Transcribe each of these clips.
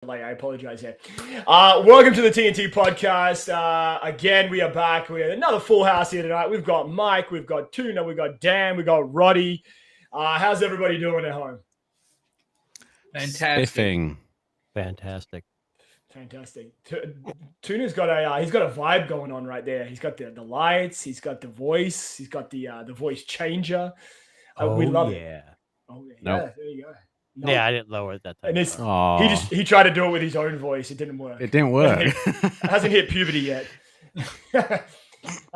Like, I apologize here. Welcome to the TNT Podcast. Again, we are back. We have another full house here tonight. We've got Mike, we've got Tuna, we've got Dan, we've got Roddy. How's everybody doing at home? Fantastic. Spiffing. Fantastic. Fantastic. Tuna's got he's got a vibe going on right there. He's got the lights, he's got the voice, he's got the voice changer. We love it. Oh yeah, Nope. there you go. No. Yeah, I didn't lower it that time. And he tried to do it with his own voice. It didn't work. It didn't work. Hasn't hit puberty yet. I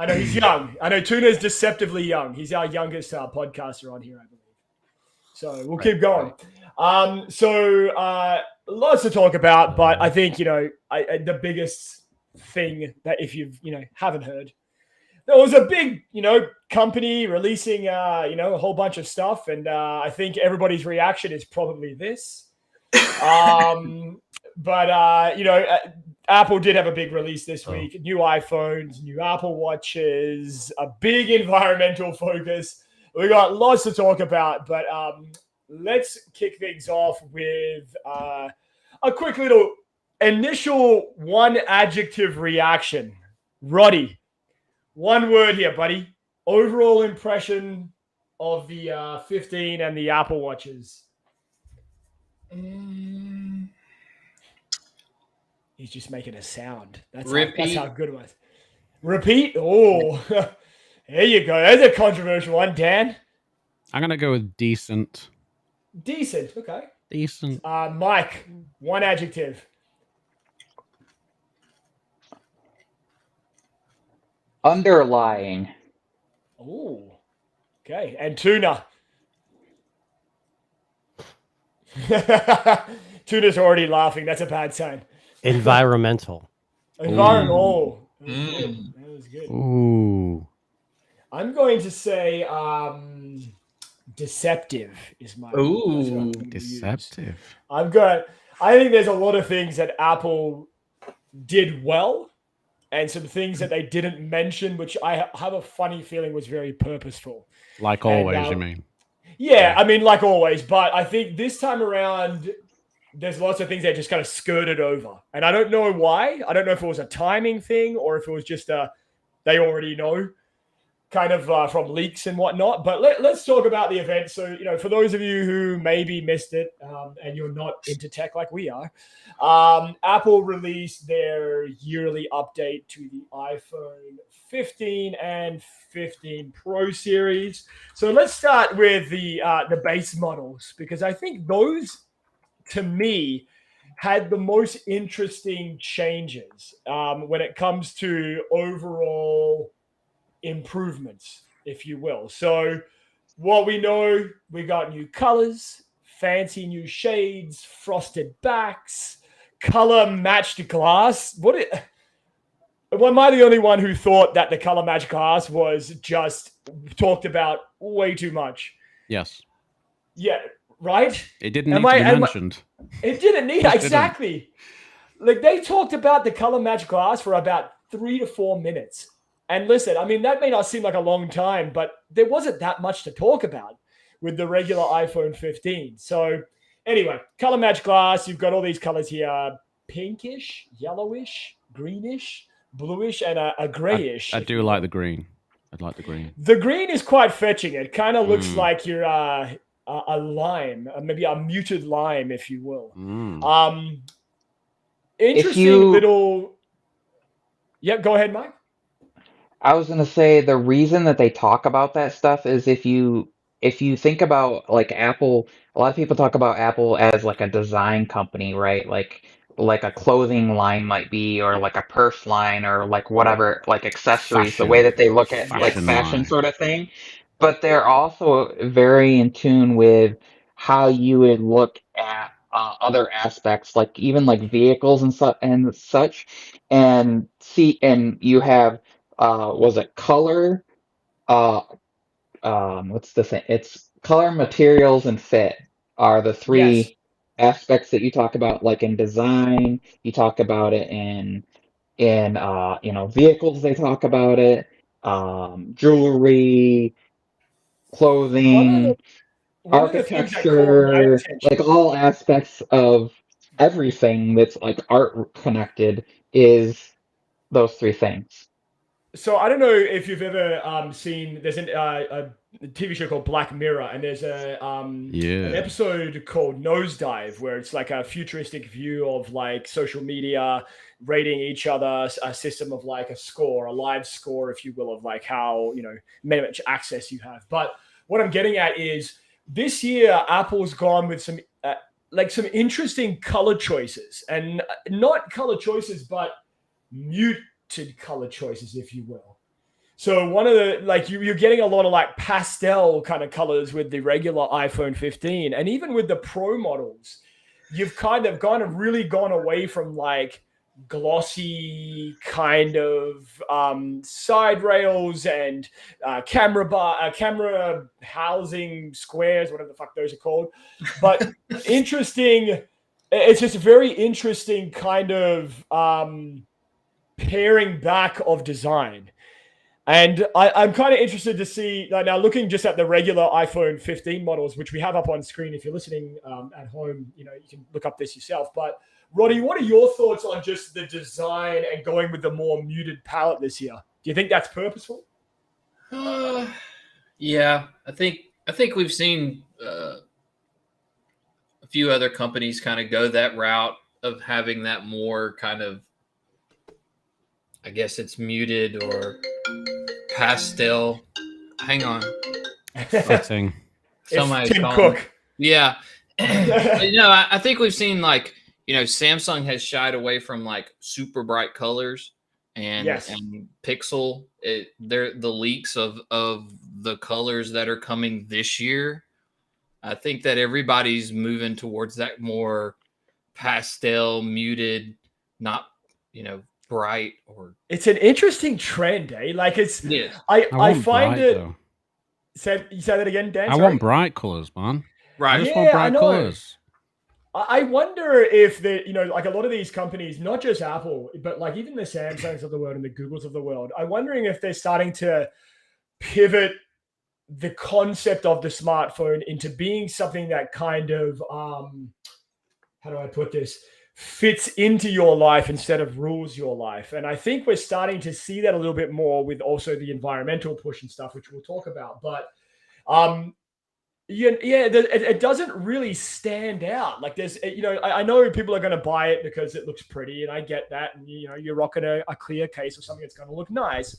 know he's young. I know Tuna's deceptively young. He's our youngest podcaster on here, I believe. So we'll keep going. Lots to talk about, but I think, the biggest thing that if you've, haven't heard, there was a big, company releasing, a whole bunch of stuff. And I think everybody's reaction is probably this. Apple did have a big release this week. New iPhones, new Apple Watches, a big environmental focus. We got lots to talk about, but let's kick things off with a quick little initial one adjective reaction. Roddy. One word here, buddy. Overall impression of the 15 and the Apple Watches. He's just making a sound. That's how good it was. Repeat? Oh, there you go. That's a controversial one, Dan. I'm going to go with decent. Decent, okay. Decent. Mike, one adjective. Underlying. Oh, okay. And Tuna. Tuna's already laughing. That's a bad sign. Environmental. Environmental. That was good. Ooh. I'm going to say deceptive is my. Ooh, deceptive. I think there's a lot of things that Apple did well, and some things that they didn't mention, which I have a funny feeling was very purposeful. Like always, you mean? Yeah, I mean, like always. But I think this time around, there's lots of things that just kind of skirted over. And I don't know why. I don't know if it was a timing thing or if it was just they already know kind of from leaks and whatnot. But let's talk about the event. So, for those of you who maybe missed it and you're not into tech like we are, Apple released their yearly update to the iPhone 15 and 15 Pro series. So let's start with the base models, because I think those, to me, had the most interesting changes when it comes to overall improvements, if you will. So what we know, we got new colors, fancy new shades, frosted backs, color matched glass. Am I the only one who thought that the color matched glass was just talked about way too much? Yes. Yeah, right? It didn't need to be mentioned. It didn't need, exactly. Like, they talked about the color matched glass for about 3 to 4 minutes. And listen, I mean, that may not seem like a long time, but there wasn't that much to talk about with the regular iPhone 15. So anyway, color match glass, you've got all these colors here: pinkish, yellowish, greenish, bluish, and a grayish. I do like the green. I'd like the green. The green is quite fetching. It kind of looks like you're a lime, maybe a muted lime, if you will. Interesting little... Yep, go ahead, Mike. I was gonna say the reason that they talk about that stuff is if you think about like Apple, a lot of people talk about Apple as like a design company, right? Like a clothing line might be, or like a purse line, or like whatever, like accessories, Fashion. the way that they look at like Fashion fashion line. sort of thing. But they're also very in tune with how you would look at other aspects, like even like vehicles and such, and see, and you have was it color? Uh, what's the thing? It's color, materials, and fit are the Yes. three aspects that you talk about, like in design. You talk about it in vehicles. They talk about it, jewelry, clothing, One of the things that caught my architecture, attention. like all aspects of everything that's like art connected is those three things. So I don't know if you've ever seen. There's a TV show called Black Mirror, and there's an episode called Nosedive, where it's like a futuristic view of like social media rating each other, a system of like a score, a live score, if you will, of like how much access you have. But what I'm getting at is this year Apple's gone with some some interesting color choices, and not color choices, but mute color choices, if you will. So one of the you're getting a lot of like pastel kind of colors with the regular iPhone 15, and even with the Pro models, you've kind of really gone away from like glossy kind of side rails and camera housing squares, whatever the fuck those are called. But interesting. It's just a very interesting kind of paring back of design. And I'm kind of interested to see, now looking just at the regular iPhone 15 models, which we have up on screen. If you're listening at home, you can look up this yourself. But Roddy, what are your thoughts on just the design and going with the more muted palette this year? Do you think that's purposeful? Yeah, I think we've seen a few other companies kind of go that route of having that more kind of, I guess it's muted or pastel. Hang on. Fitting. Somebody's Tim calling. Cook. Yeah. I think we've seen like, Samsung has shied away from like super bright colors and Pixel. They're the leaks of the colors that are coming this year. I think that everybody's moving towards that more pastel, muted, not, bright or. It's an interesting trend, eh? Like it's. Yes. I find it. Though. You say that again, Dan? I want bright colors, man. Right. I just want bright colors. I wonder if like a lot of these companies, not just Apple, but like even the Samsungs of the world and the Googles of the world, I'm wondering if they're starting to pivot the concept of the smartphone into being something that kind of, how do I put this, fits into your life instead of rules your life. And I think we're starting to see that a little bit more with also the environmental push and stuff, which we'll talk about. But it doesn't really stand out. Like there's, I know people are going to buy it because it looks pretty, and I get that. And you're rocking a clear case or something that's going to look nice.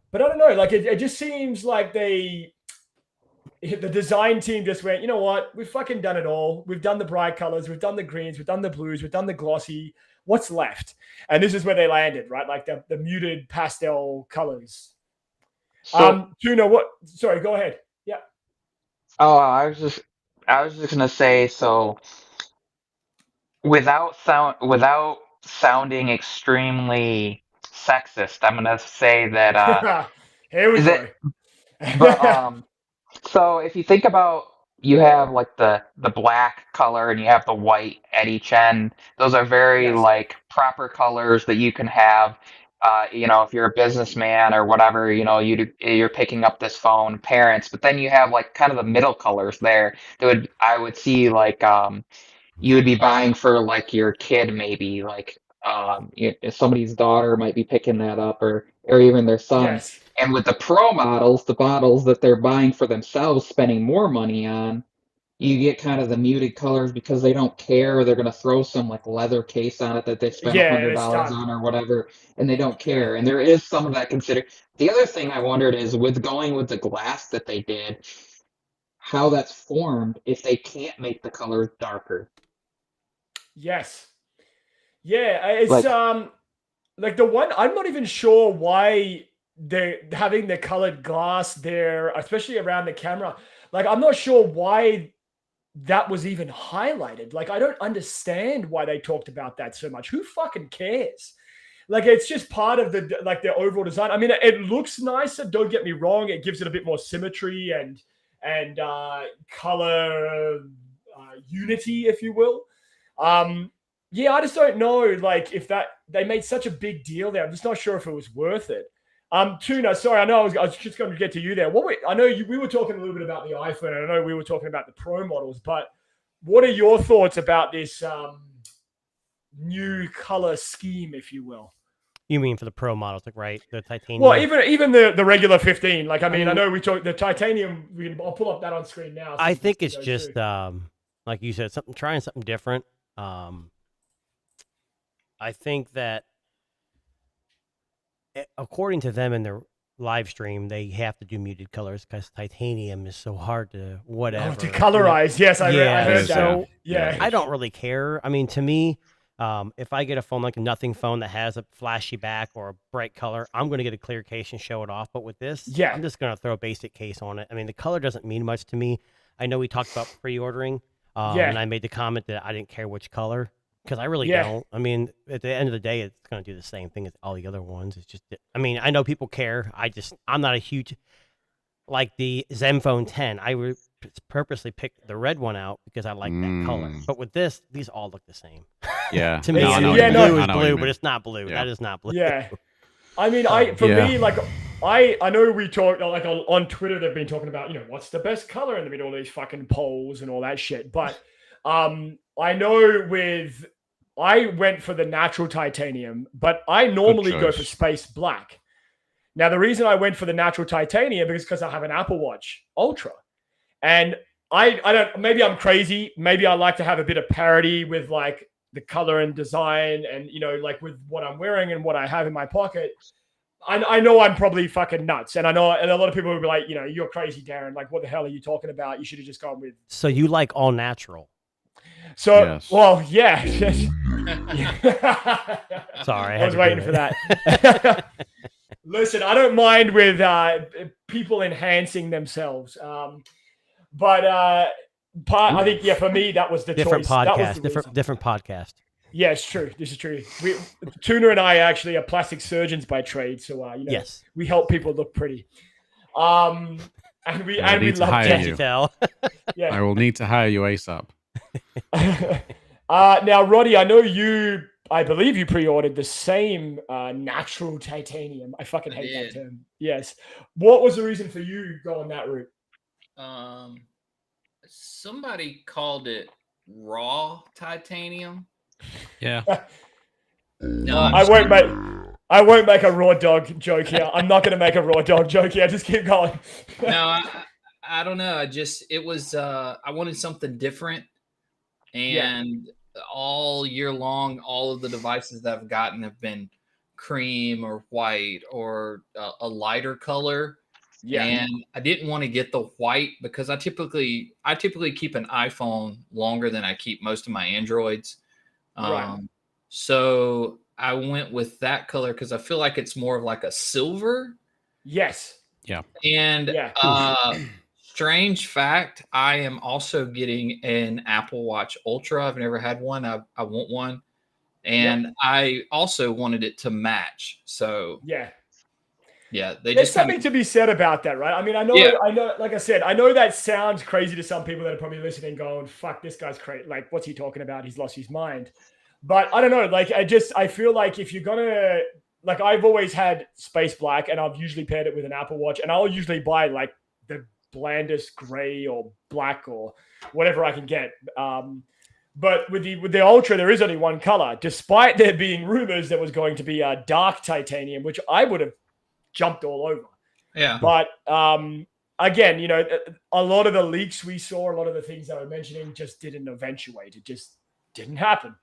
But I don't know. Like it just seems like the design team just went, you know what? We've fucking done it all. We've done the bright colors. We've done the greens. We've done the blues. We've done the glossy. What's left? And this is where they landed, right? Like the muted pastel colors. So, Tuna, what? Sorry, go ahead. Yeah. Oh, I was just gonna say, so without sounding extremely sexist, I'm gonna say that Here we is go. it but so if you think about, you have like the black color and you have the white at each end. Those are very Yes. like proper colors that you can have. If you're a businessman or whatever, you're picking up this phone, parents. But then you have like kind of the middle colors there. I would see like you would be buying for like your kid, maybe like somebody's daughter might be picking that up, or even their son. Yes. And with the Pro models, the models that they're buying for themselves, spending more money on, you get kind of the muted colors because they don't care. They're going to throw some like leather case on it that they spent $100 on or whatever, and they don't care. And there is some of that considered. The other thing I wondered is with going with the glass that they did, how that's formed if they can't make the colors darker. Yes. Yeah, it's like the one, I'm not even sure why they're having the colored glass there, especially around the camera. Like, I'm not sure why that was even highlighted. Like, I don't understand why they talked about that so much. Who fucking cares? Like, it's just part of the overall design. I mean, it looks nicer. Don't get me wrong. It gives it a bit more symmetry and color unity, if you will. Yeah, I just don't know, like, if they made such a big deal there. I'm just not sure if it was worth it. Tuna, sorry, I know I was just going to get to you there. I know we were talking a little bit about the iPhone, and I know we were talking about the Pro models, but what are your thoughts about this new color scheme, if you will. You mean for the pro models, like right? The titanium. Well, even the regular 15. Like, I mean, I know we talked the titanium. I'll pull up that on screen now. So I think it's just like you said, trying something different. I think that according to them in their live stream, they have to do muted colors because titanium is so hard to whatever. to colorize. Yes, I heard that. So yeah, I don't really care. I mean, to me, if I get a phone like a nothing phone that has a flashy back or a bright color, I'm going to get a clear case and show it off. But with this, I'm just going to throw a basic case on it. I mean, the color doesn't mean much to me. I know we talked about pre-ordering, and I made the comment that I didn't care which color. Because I really don't. I mean, at the end of the day, it's going to do the same thing as all the other ones. It's just, I mean, I know people care. I'm not a huge, like the Zenfone 10. I would purposely pick the red one out because I like that color. But with this, these all look the same. Yeah. To me, blue is blue, but it's not blue. That is not blue. Yeah. I mean, me, like, I know we talked, like, on Twitter, they've been talking about, what's the best color in the middle of these fucking polls and all that shit. But I know I went for the natural titanium, but I normally go for space black. Now, the reason I went for the natural titanium is because I have an Apple Watch Ultra. And I don't, maybe I'm crazy. Maybe I like to have a bit of parity with like the color and design and, like with what I'm wearing and what I have in my pocket. I know I'm probably fucking nuts. And I know, and a lot of people will be like, you're crazy, Darren. Like, what the hell are you talking about? You should have just gone with. So you like all natural? So, yes. Well, yeah. Sorry. I was waiting for that. Listen, I don't mind with people enhancing themselves. But I think, for me, that was the different choice. Podcast, different podcast. Yeah, it's true. This is true. Tuna and I actually are plastic surgeons by trade. So, yes, we help people look pretty. And we love to Yeah. I will need to hire you ASAP. Now, Roddy, I believe you pre-ordered the same natural titanium. I fucking hate that term. Yes. What was the reason for you going that route? Somebody called it raw titanium. Yeah. No, I won't make a raw dog joke here. I'm not going to make a raw dog joke here. Just keep going. No, I don't know. It was, I wanted something different. And all year long, all of the devices that I've gotten have been cream or white or a lighter color. Yeah. And I didn't want to get the white because I typically keep an iPhone longer than I keep most of my Androids. Right. So I went with that color because I feel like it's more of like a silver. Yes. Yeah. And strange fact, I am also getting an Apple Watch Ultra. I've never had one. I want one. And I also wanted it to match. So there's something to be said about that, right? I mean, I know, like I said, I know that sounds crazy to some people that are probably listening going, fuck, this guy's crazy. Like, what's he talking about? He's lost his mind. But I don't know. Like, I feel like if you're going to, like, I've always had space black and I've usually paired it with an Apple Watch and I'll usually buy like the blandest gray or black or whatever I can get. But with the Ultra, there is only one color, despite there being rumors there was going to be a dark titanium, which I would have jumped all over. Yeah. But again, a lot of the leaks we saw, a lot of the things that I was mentioning just didn't eventuate. It just didn't happen.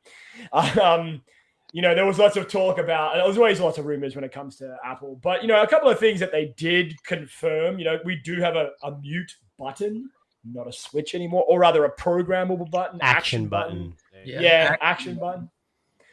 There was lots of talk about, there was always lots of rumors when it comes to Apple, but, a couple of things that they did confirm, we do have a mute button, not a switch anymore, or rather a programmable button, action button. Yeah, action button.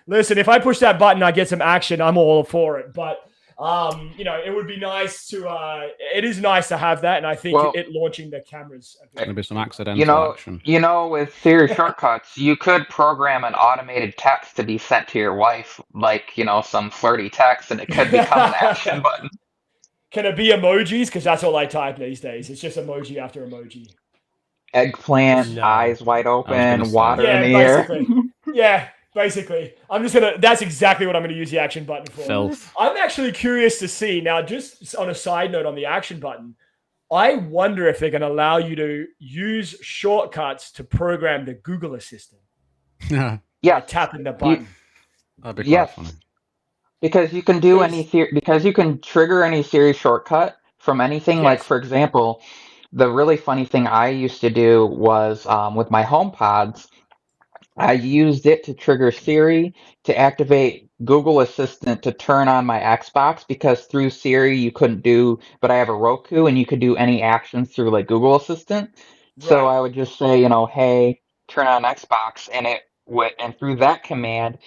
Listen, if I push that button, I get some action. I'm all for it. But, it would be nice to, it is nice to have that. And I think it launching the cameras. Going to be some accidental action. With Siri shortcuts, you could program an automated text to be sent to your wife, like, some flirty text, and it could become an action button. Can it be emojis? Because that's all I type these days. It's just emoji after emoji. Eggplant, eyes wide open, water in the basically. air. Yeah. Basically, that's exactly what I'm going to use the action button for. Filth. I'm actually curious to see, now just on a side note on the action button, I wonder if they're going to allow you to use shortcuts to program the Google Assistant. Yeah. By tapping the button. That'd be quite funny. Because you can do because you can trigger any Siri shortcut from anything. Yes. Like, for example, the really funny thing I used to do was with my HomePods, I used it to trigger Siri to activate Google Assistant to turn on my Xbox because through Siri you couldn't do, but I have a Roku and you could do any actions through like Google Assistant. So Right. I would just say, hey, turn on Xbox, and it would, and through that command,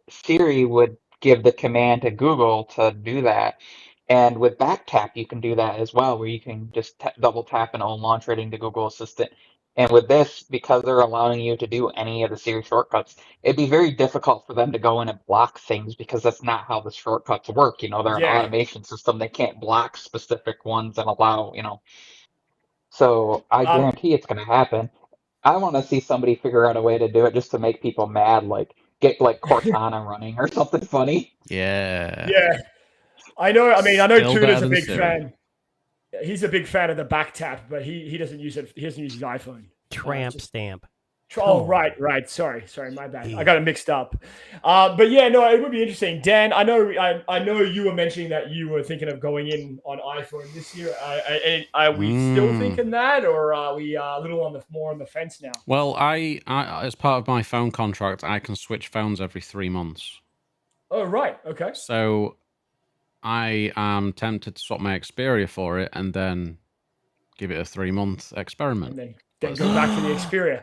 Siri would give the command to Google to do that. And with back tap, you can do that as well, where you can just double tap and own launch rating to Google Assistant. And with this, because they're allowing you to do any of the Siri shortcuts, it'd be very difficult for them to go in and block things because that's not how the shortcuts work. They're an automation system. They can't block specific ones and allow. So I guarantee it's going to happen. I want to see somebody figure out a way to do it just to make people mad, like get like Cortana running or something funny. Yeah. Yeah. I know Still Tuna's better a than big Siri. fan. He's a big fan of the back tap, but he doesn't use it. He doesn't use his iPhone. Tramp stamp. Oh, right. Sorry, my bad. I got it mixed up. But yeah, no, it would be interesting. Dan, I know you were mentioning that you were thinking of going in on iPhone this year. Are we still thinking that, or are we a little more on the fence now? Well, I as part of my phone contract, I can switch phones every 3 months. Oh, right. Okay. So I am tempted to swap my Xperia for it and then give it a 3-month experiment. And then go back to the Xperia.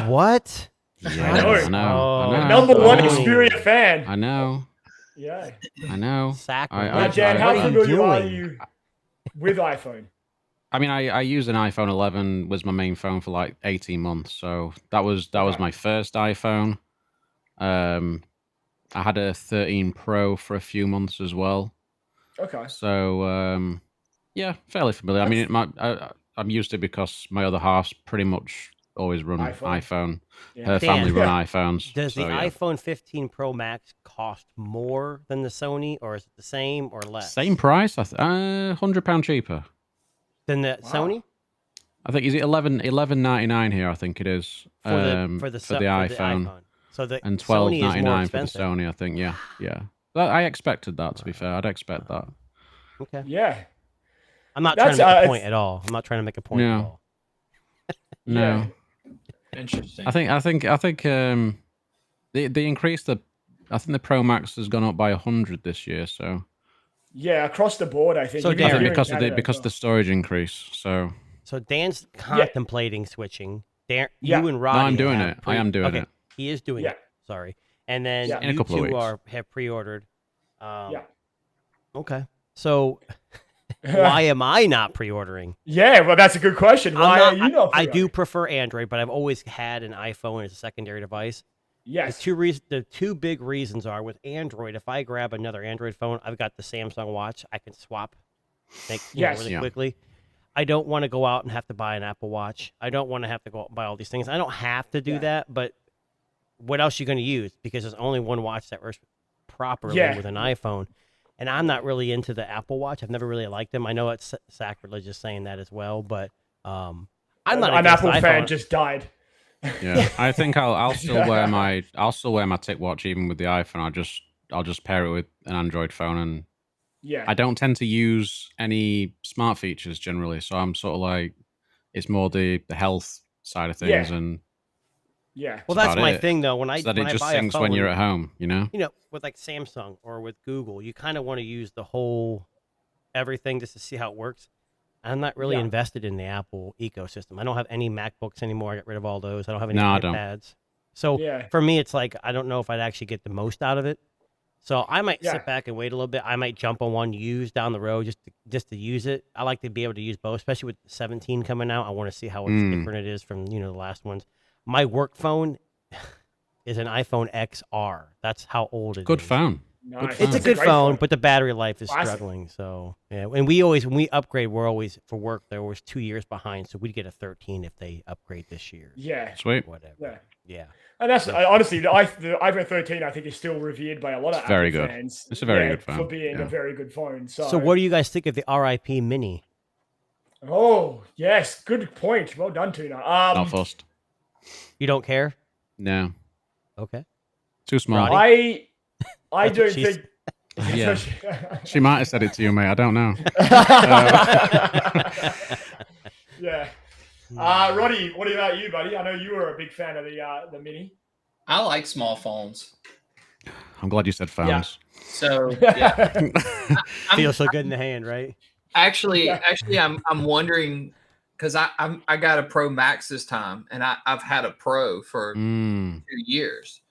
What? Yeah, I know. Number one Xperia fan. I know. Yeah. I know. Now, Dan, how familiar are you with iPhone? I mean, I used an iPhone 11 was my main phone for like 18 months. So that was my first iPhone. I had a 13 Pro for a few months as well. Okay. So yeah, fairly familiar. I mean, I'm used to it because my other half's pretty much always run iPhone. Yeah. Her family run iPhones. Does the iPhone 15 Pro Max cost more than the Sony, or is it the same or less? Same price, £100 cheaper than the Sony. I think is it $11.99 here. I think it is for the iPhone. So and $12.99 for the Sony. I think yeah. I expected that. To be fair, I'd expect that. Okay. Yeah. I'm not trying to make a point at all. I'm not trying to make a point at all. No. Interesting. I think they increased I think the Pro Max has gone up by 100 this year. So yeah, across the board, I think. So I think because of the storage increase. So Dan's contemplating switching. Dan, you and Roddy. No, I'm doing it. I am doing it. He is doing it. Sorry. And then in a couple of weeks. have pre-ordered. Okay. So why am I not pre-ordering? Yeah, well, that's a good question. Why are you not pre-ordering? I do prefer Android, but I've always had an iPhone as a secondary device. Yes. The two big reasons are with Android, if I grab another Android phone, I've got the Samsung Watch. I can swap really quickly. I don't want to go out and have to buy an Apple Watch. I don't want to have to go out and buy all these things. I don't have to do that, but what else are you going to use? Because there's only one watch that works properly with an iPhone. And I'm not really into the Apple Watch. I've never really liked them. I know it's sacrilegious saying that as well, but I'm not an Apple fan just died. Yeah, I think I'll still wear my Tick Watch even with the iPhone. I'll just pair it with an Android phone, and I don't tend to use any smart features generally. So I'm sort of like, it's more the health side of things and. Yeah. Well, that's my thing though. When I it just syncs when you're at home, with like Samsung or with Google, you kind of want to use the whole everything just to see how it works. I'm not really invested in the Apple ecosystem. I don't have any MacBooks anymore. I got rid of all those. I don't have any iPads. So for me, it's like I don't know if I'd actually get the most out of it. So I might sit back and wait a little bit. I might jump on one used down the road just to use it. I like to be able to use both, especially with 17 coming out. I want to see how different it is from the last ones. My work phone is an iPhone XR. That's how old it is. Good phone. Nice. It's a good phone, but the battery life is struggling. So and when we upgrade, we're always for work. There was 2 years behind, so we'd get a 13 if they upgrade this year. Yeah, sweet. Whatever. Yeah. And that's honestly the iPhone 13. I think is still revered by a lot of Apple fans. It's a very good phone for being a very good phone. So what do you guys think of the RIP Mini? Oh yes, good point. Well done, Tuna. Not fussed. You don't care? No. Okay. Too small. I don't think. Yeah. She might have said it to you, mate. I don't know. Yeah. Roddy, what about you, buddy? I know you were a big fan of the Mini. I like small phones. I'm glad you said phones. Yeah. So yeah, feels so good in the hand, right? Actually, I'm wondering because I got a Pro Max this time, and I've had a Pro for 2 years.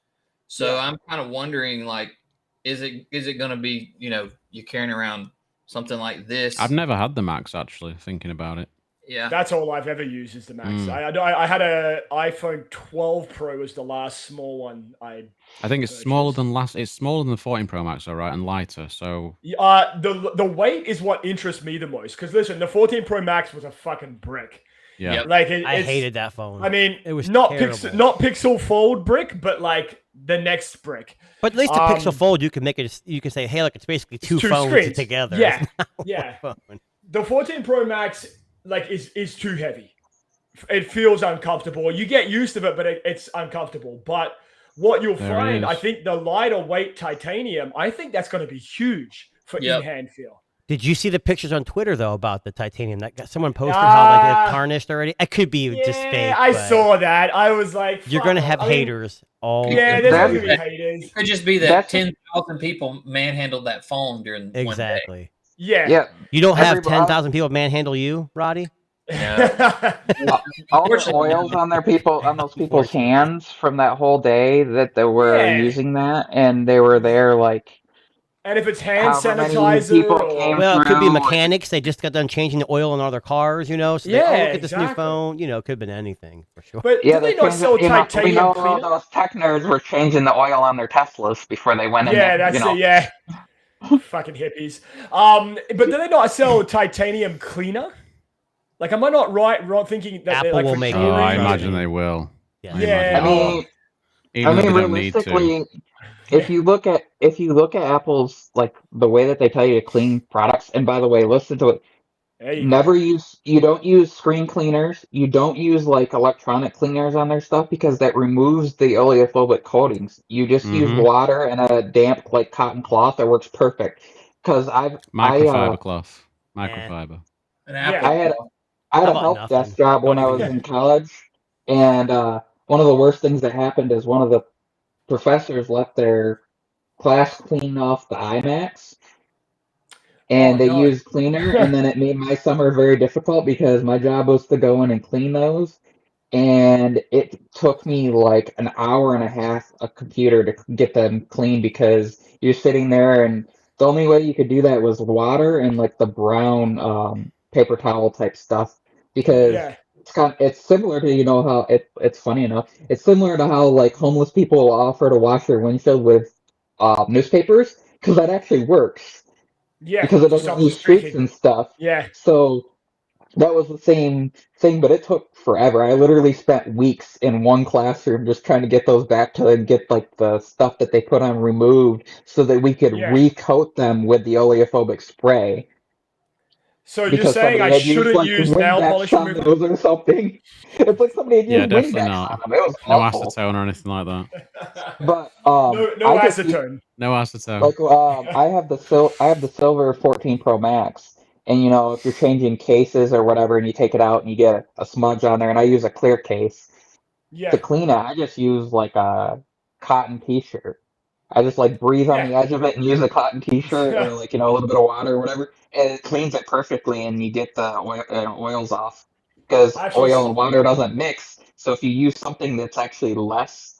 So I'm kind of wondering, like, is it going to be, you carrying around something like this? I've never had the Max, actually, thinking about it. Yeah, that's all I've ever used is the Max. I had a iPhone 12 Pro was the last small one I think it's smaller than It's smaller than the 14 Pro Max, all right, and lighter. So the weight is what interests me the most. Because listen, the 14 Pro Max was a fucking brick. Yeah, like I hated that phone. I mean, it was not pixel fold brick, but like the next brick. But at least the Pixel Fold, you can make it. You can say, hey, look, it's basically two phones screens together. Yeah, yeah. The 14 Pro Max is too heavy. It feels uncomfortable. You get used to it, but it's uncomfortable. But what you'll find, I think, the lighter weight titanium, I think that's going to be huge for in-hand feel. Did you see the pictures on Twitter though about the titanium? That someone posted how it's tarnished already. It could be just fake. I saw that. I was like, you're gonna have haters. Yeah, there's gonna be haters. It could just be that 10,000 people manhandled that phone during one day. Yeah. You don't have 10,000 people manhandle you, Roddy? Yeah. All the oils on those people's hands from that whole day that they were using that, and they were there like. And if it's hand sanitizer, it could be mechanics. They just got done changing the oil in all their cars, So look at this new phone. It could have been anything for sure. But do they not sell titanium? We know all those tech nerds were changing the oil on their Teslas before they went in. Yeah, that's it. Yeah, fucking hippies. But do they not sell titanium cleaner? Like, am I not right thinking that Apple will make it? I imagine they will. Yeah. I mean, realistically. If you look at Apple's the way that they tell you to clean products, and by the way, listen to it. You don't use screen cleaners. You don't use electronic cleaners on their stuff because that removes the oleophobic coatings. You just use water and a damp cotton cloth that works perfect. Because microfiber cloth, microfiber. I had a help desk job when I was in college, and one of the worst things that happened is one of the professors let their class clean off the iMacs, and they used cleaner, and then it made my summer very difficult because my job was to go in and clean those, and it took me an hour and a half a computer to get them clean because you're sitting there, and the only way you could do that was water and the brown paper towel type stuff because it's similar to how it's funny enough. It's similar to how homeless people offer to wash their windshield with newspapers because that actually works. Yeah, because it doesn't use streaks and stuff. Yeah. So that was the same thing, but it took forever. I literally spent weeks in one classroom just trying to get those back to get the stuff that they put on removed so that we could recoat them with the oleophobic spray. So you're saying I shouldn't use nail polish remover or something? It's like somebody had used definitely not. On them. It was no awful. acetone or anything like that. But no acetone. No acetone. I have the silver 14 Pro Max, and if you're changing cases or whatever, and you take it out and you get a smudge on there, and I use a clear case to clean it. I just use a cotton T-shirt. I just breathe on the edge of it and use a cotton T-shirt or a little bit of water or whatever, and it cleans it perfectly, and you get the oils off because oil and water doesn't mix. So if you use something that's actually less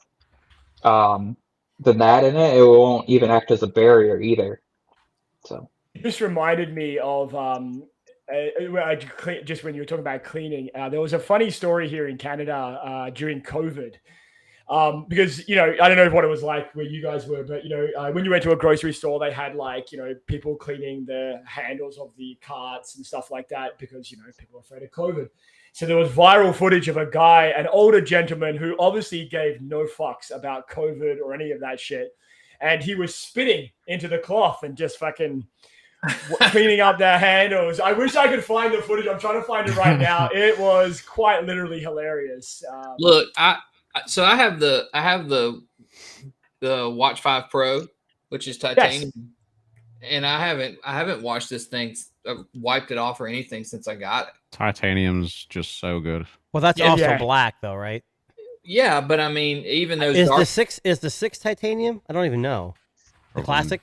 than that in it, it won't even act as a barrier either. So it just reminded me of just when you were talking about cleaning. There was a funny story here in Canada during COVID. Because, I don't know what it was like where you guys were, but, when you went to a grocery store, they had people cleaning the handles of the carts and stuff like that because, people are afraid of COVID. So there was viral footage of a guy, an older gentleman who obviously gave no fucks about COVID or any of that shit. And he was spitting into the cloth and just fucking cleaning up their handles. I wish I could find the footage. I'm trying to find it right now. It was quite literally hilarious. Look, I have the the Watch 5 Pro, which is titanium. Yes. And I haven't watched this thing, wiped it off or anything since I got it. Titanium's just so good. Well, that's also black though, right? Yeah, but I mean, even those is the 6 titanium? I don't even know. The classic?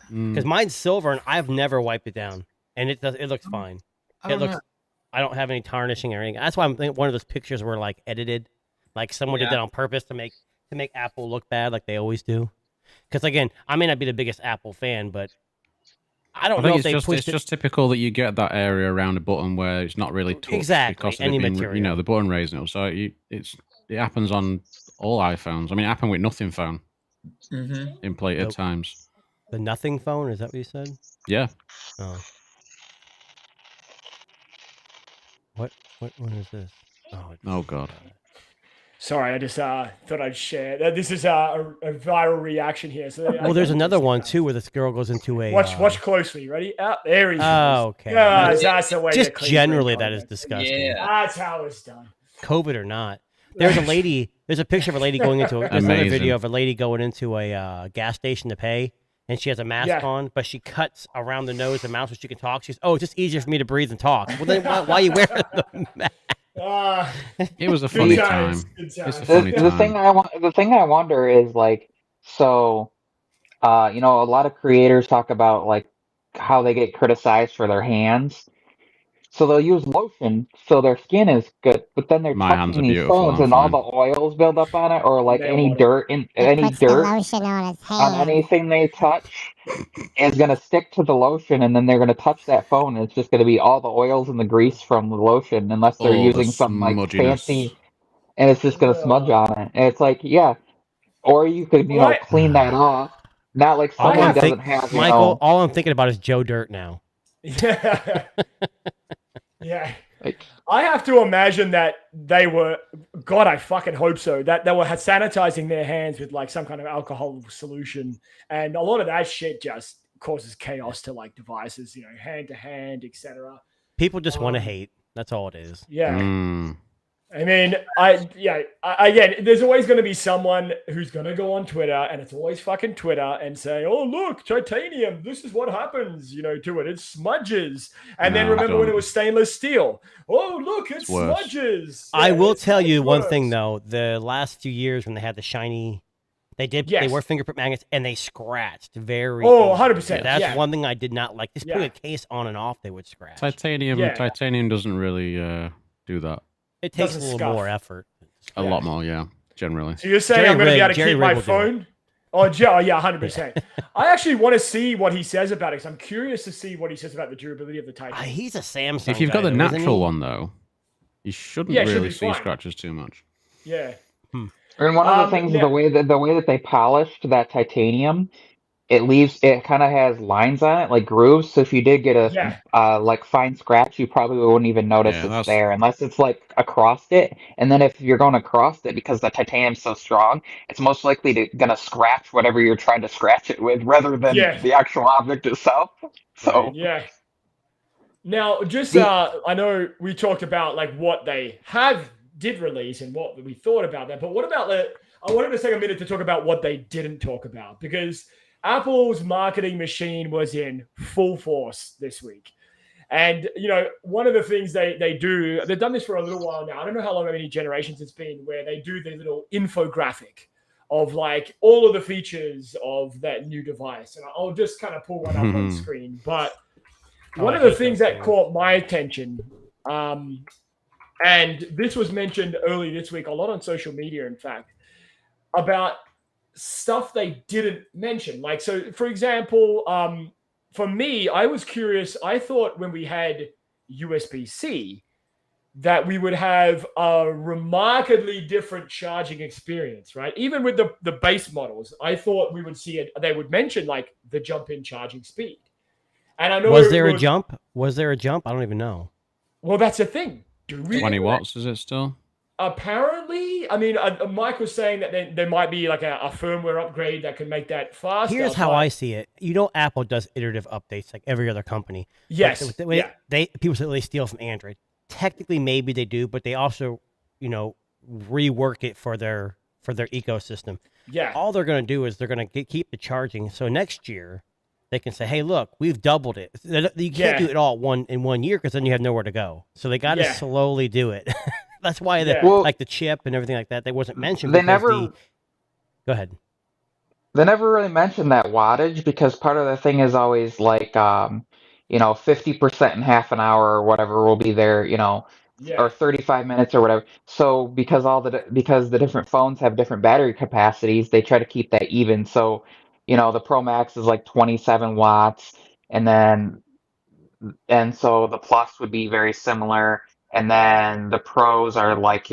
Because mine's silver and I've never wiped it down, and it looks fine. I don't have any tarnishing or anything. That's why I'm thinking one of those pictures were like edited, like someone did that on purpose to make Apple look bad, like they always do. Because again, I may not be the biggest Apple fan, but I don't know if it's just typical that you get that area around a button where it's not really touched exactly because of it being, the button raising up. So it happens on all iPhones. I mean, it happened with Nothing Phone in later times. The Nothing Phone, is that what you said? Yeah. Oh. What one is this? Oh God. Sorry, I just thought I'd share. This is a viral reaction here. So there's another one too where this girl goes into a. Watch closely. Ready? There he goes. Oh, okay. That's the way. Just generally, that is disgusting. Yeah, that's how it's done. COVID or not, there's a lady. There's a picture of a lady going into. There's another video of a lady going into a gas station to pay, and she has a mask on, but she cuts around the nose and mouth so she can talk. She's, it's just easier for me to breathe and talk. Well, then why are you wearing the mask? It was a funny time. It's a funny time. The thing I wonder is like, so, a lot of creators talk about like how they get criticized for their hands. So they'll use lotion so their skin is good, but then they're touching these phones and all the oils build up on it, or like any dirt on anything they touch is gonna stick to the lotion, and then they're gonna touch that phone, and it's just gonna be all the oils and the grease from the lotion, unless they're using some like fancy, and it's just gonna smudge on it. And it's like, or you could clean that off. Not like someone doesn't have. Michael, all I'm thinking about is Joe Dirt now. Yeah. I have to imagine that they were, God, I fucking hope so, that they were sanitizing their hands with like some kind of alcohol solution. And a lot of that shit just causes chaos to like devices, hand to hand, etc. People just want to hate. That's all it is. Yeah. I mean, again, there's always going to be someone who's going to go on Twitter, and it's always fucking Twitter, and say, oh, look, titanium, this is what happens, to it. It smudges. And then remember when it was stainless steel? Oh, look, it smudges. I will tell you one thing, though. The last few years when they had the shiny, they were fingerprint magnets, and they scratched very easy. 100%. That's one thing I did not like. Just putting a case on and off, they would scratch. Titanium doesn't really do that. It takes a little more effort. A lot more, generally. So you're saying I'm going to be able to keep my phone? Oh, yeah, 100%. I actually want to see what he says about it, because I'm curious to see what he says about the durability of the titanium. He's a Samsung If you've got the natural one, though, you shouldn't really see scratches too much. Yeah. And one of the things is the way that they polished that titanium, it kind of has lines on it, like grooves. So if you did get a like fine scratch, you probably wouldn't even notice it's there, unless it's like across it. And then if you're going across it, because the titanium's so strong, it's most likely gonna scratch whatever you're trying to scratch it with, rather than the actual object itself. So Now, just I know we talked about like what they did release and what we thought about that, but what about I wanted to take a minute to talk about what they didn't talk about, because Apple's marketing machine was in full force this week. And, one of the things they do, they've done this for a little while now. I don't know how many generations it's been, where they do the little infographic of like all of the features of that new device. And I'll just kind of pull one up on screen. But one of the things that caught my attention, and this was mentioned early this week, a lot on social media, in fact, about stuff they didn't mention. Like, so for example, for me, I was curious. I thought when we had USB-C that we would have a remarkably different charging experience, right? Even with the base models, I thought we would see it. They would mention like the jump in charging speed. And I know was there a jump? Was there a jump? I don't even know. Well, that's the thing. 20 watts is it still? Apparently, I mean, Mike was saying that there might be like a firmware upgrade that can make that faster. Here's how I see it. Apple does iterative updates like every other company. Yes. People say they steal from Android. Technically, maybe they do, but they also, rework it for for their ecosystem. Yeah. All they're going to do is they're going to keep the charging. So next year they can say, hey, look, we've doubled it. You can't do it all in 1 year because then you have nowhere to go. So they got to slowly do it. That's why like the chip and everything like that, they wasn't mentioned. Go ahead. They never really mentioned that wattage because part of the thing is always like, 50% in half an hour or whatever will be there, or 35 minutes or whatever. So because the different phones have different battery capacities, they try to keep that even. So, the Pro Max is like 27 watts, and so the Plus would be very similar, and then the Pros are like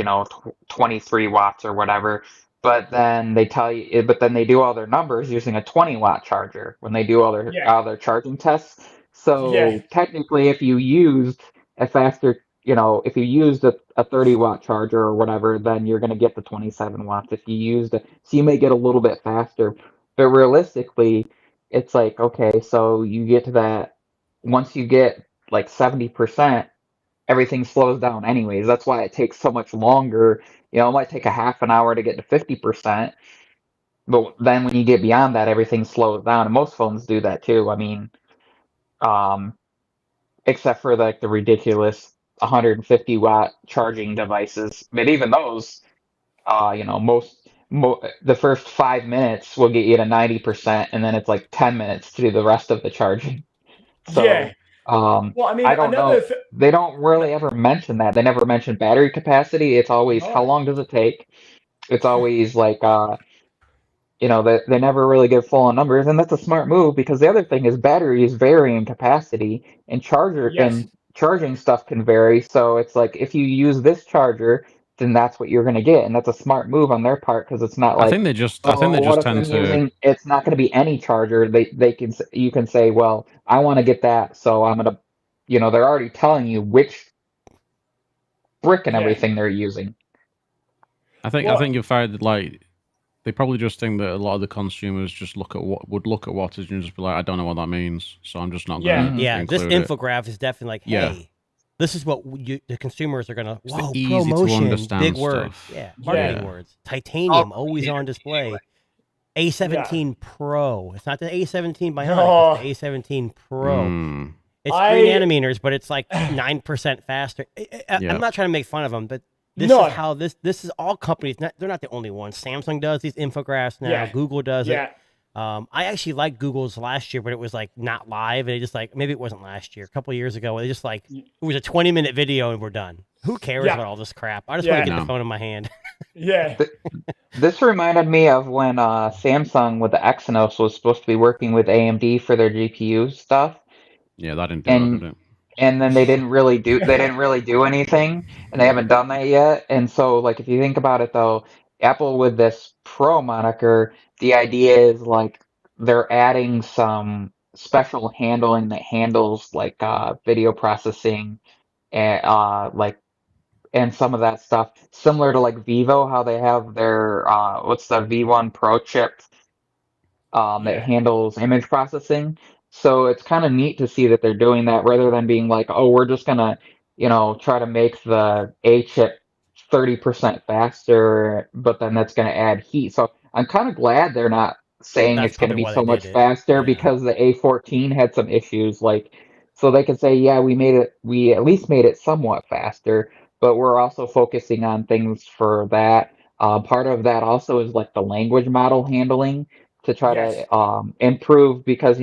23 watts or whatever. But then they do all their numbers using a 20-watt charger when they do all their charging tests. So technically, if you used a faster, if you used a 30-watt charger or whatever, then you're going to get the 27 watts. If you so you may get a little bit faster, but realistically, it's like, okay, so you get to that. Once you get like 70%, everything slows down anyways. That's why it takes so much longer. It might take a half an hour to get to 50%, but then when you get beyond that, everything slows down. And most phones do that too. I mean, except for like the ridiculous 150-watt charging devices. But even those, the first 5 minutes will get you to 90%, and then it's like 10 minutes to do the rest of the charging. So, well, I mean, I don't know. They don't really ever mention that. They never mention battery capacity. It's always how long does it take? It's always like, they never really give full on numbers, and that's a smart move because the other thing is batteries vary in capacity, and charging stuff can vary. So it's like if you use this charger, then that's what you're going to get, and that's a smart move on their part because it's not like I think they just tend to. It's not going to be any charger. You can say, well, I want to get that, so I'm going to, they're already telling you which brick and everything they're using. I think you'll find like they probably just think that a lot of the consumers just look at wattage and just be like, I don't know what that means, so I'm just not going to. Yeah, this infographic is definitely like, hey. This is what the consumers are gonna. Whoa, easy promotion, to understand big stuff. word. Marketing words. Titanium, always on display. A17 Pro. It's not the A17 Bionic. It's the A17 Pro. It's 3 nanometers, but it's like 9% faster. I'm not trying to make fun of them, but this is how this is all companies. They're not the only ones. Samsung does these infographics now. Google does it. I actually liked Google's last year, but it was like not live, and it just like maybe it wasn't last year, a couple of years ago. It just like it was a 20-minute video, and we're done. Who cares about all this crap? I just want to get the phone in my hand. This reminded me of when Samsung with the Exynos was supposed to be working with AMD for their GPU stuff. Yeah, that didn't do it. And then they didn't really do anything, and they haven't done that yet. And so, like, if you think about it, though, Apple with this Pro moniker, the idea is like they're adding some special handling that handles like video processing and and some of that stuff, similar to like Vivo, how they have their what's the V1 Pro chip that handles image processing. So it's kind of neat to see that they're doing that rather than being like, oh, we're just gonna, try to make the A chip 30% faster, but then that's gonna add heat. So I'm kind of glad they're not saying it's gonna be so much faster because the A14 had some issues. Like, so they can say, yeah, we at least made it somewhat faster, but we're also focusing on things for that. Part of that also is like the language model handling to try to improve because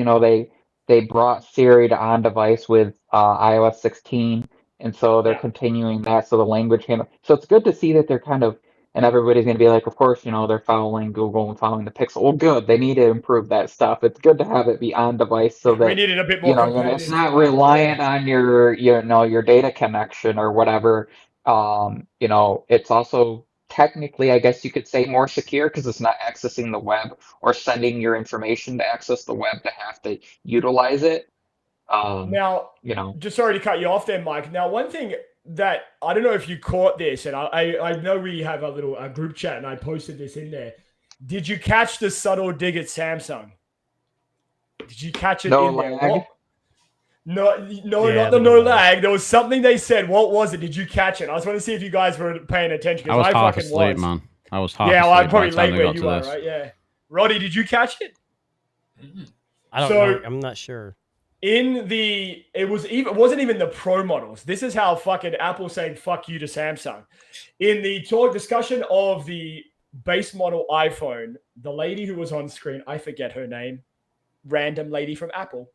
they brought Siri to on device with iOS 16, and so they're continuing that. So the language handle. So it's good to see that they're kind of, and everybody's going to be like, of course, they're following Google and following the Pixel. Well, good. They need to improve that stuff. It's good to have it be on device so that we needed a bit more. It's not reliant on your your data connection or whatever. It's also technically, I guess you could say, more secure because it's not accessing the web or sending your information to access the web to have to utilize it. Now, just sorry to cut you off there, Mike. Now, one thing that I don't know if you caught this, and I know we have a group chat, and I posted this in there. Did you catch the subtle dig at Samsung? Did you catch it in there? What? No lag. There was something they said. What was it? Did you catch it? I just want to see if you guys were paying attention. I was half asleep, man. I was half well, I'm asleep by probably the time late they where got you to are, this. right? Yeah. Roddy, did you catch it? I don't know. I'm not sure. It wasn't even the Pro models. This is how fucking Apple's saying fuck you to Samsung. In the discussion of the base model iPhone, the lady who was on screen, I forget her name, random lady from Apple.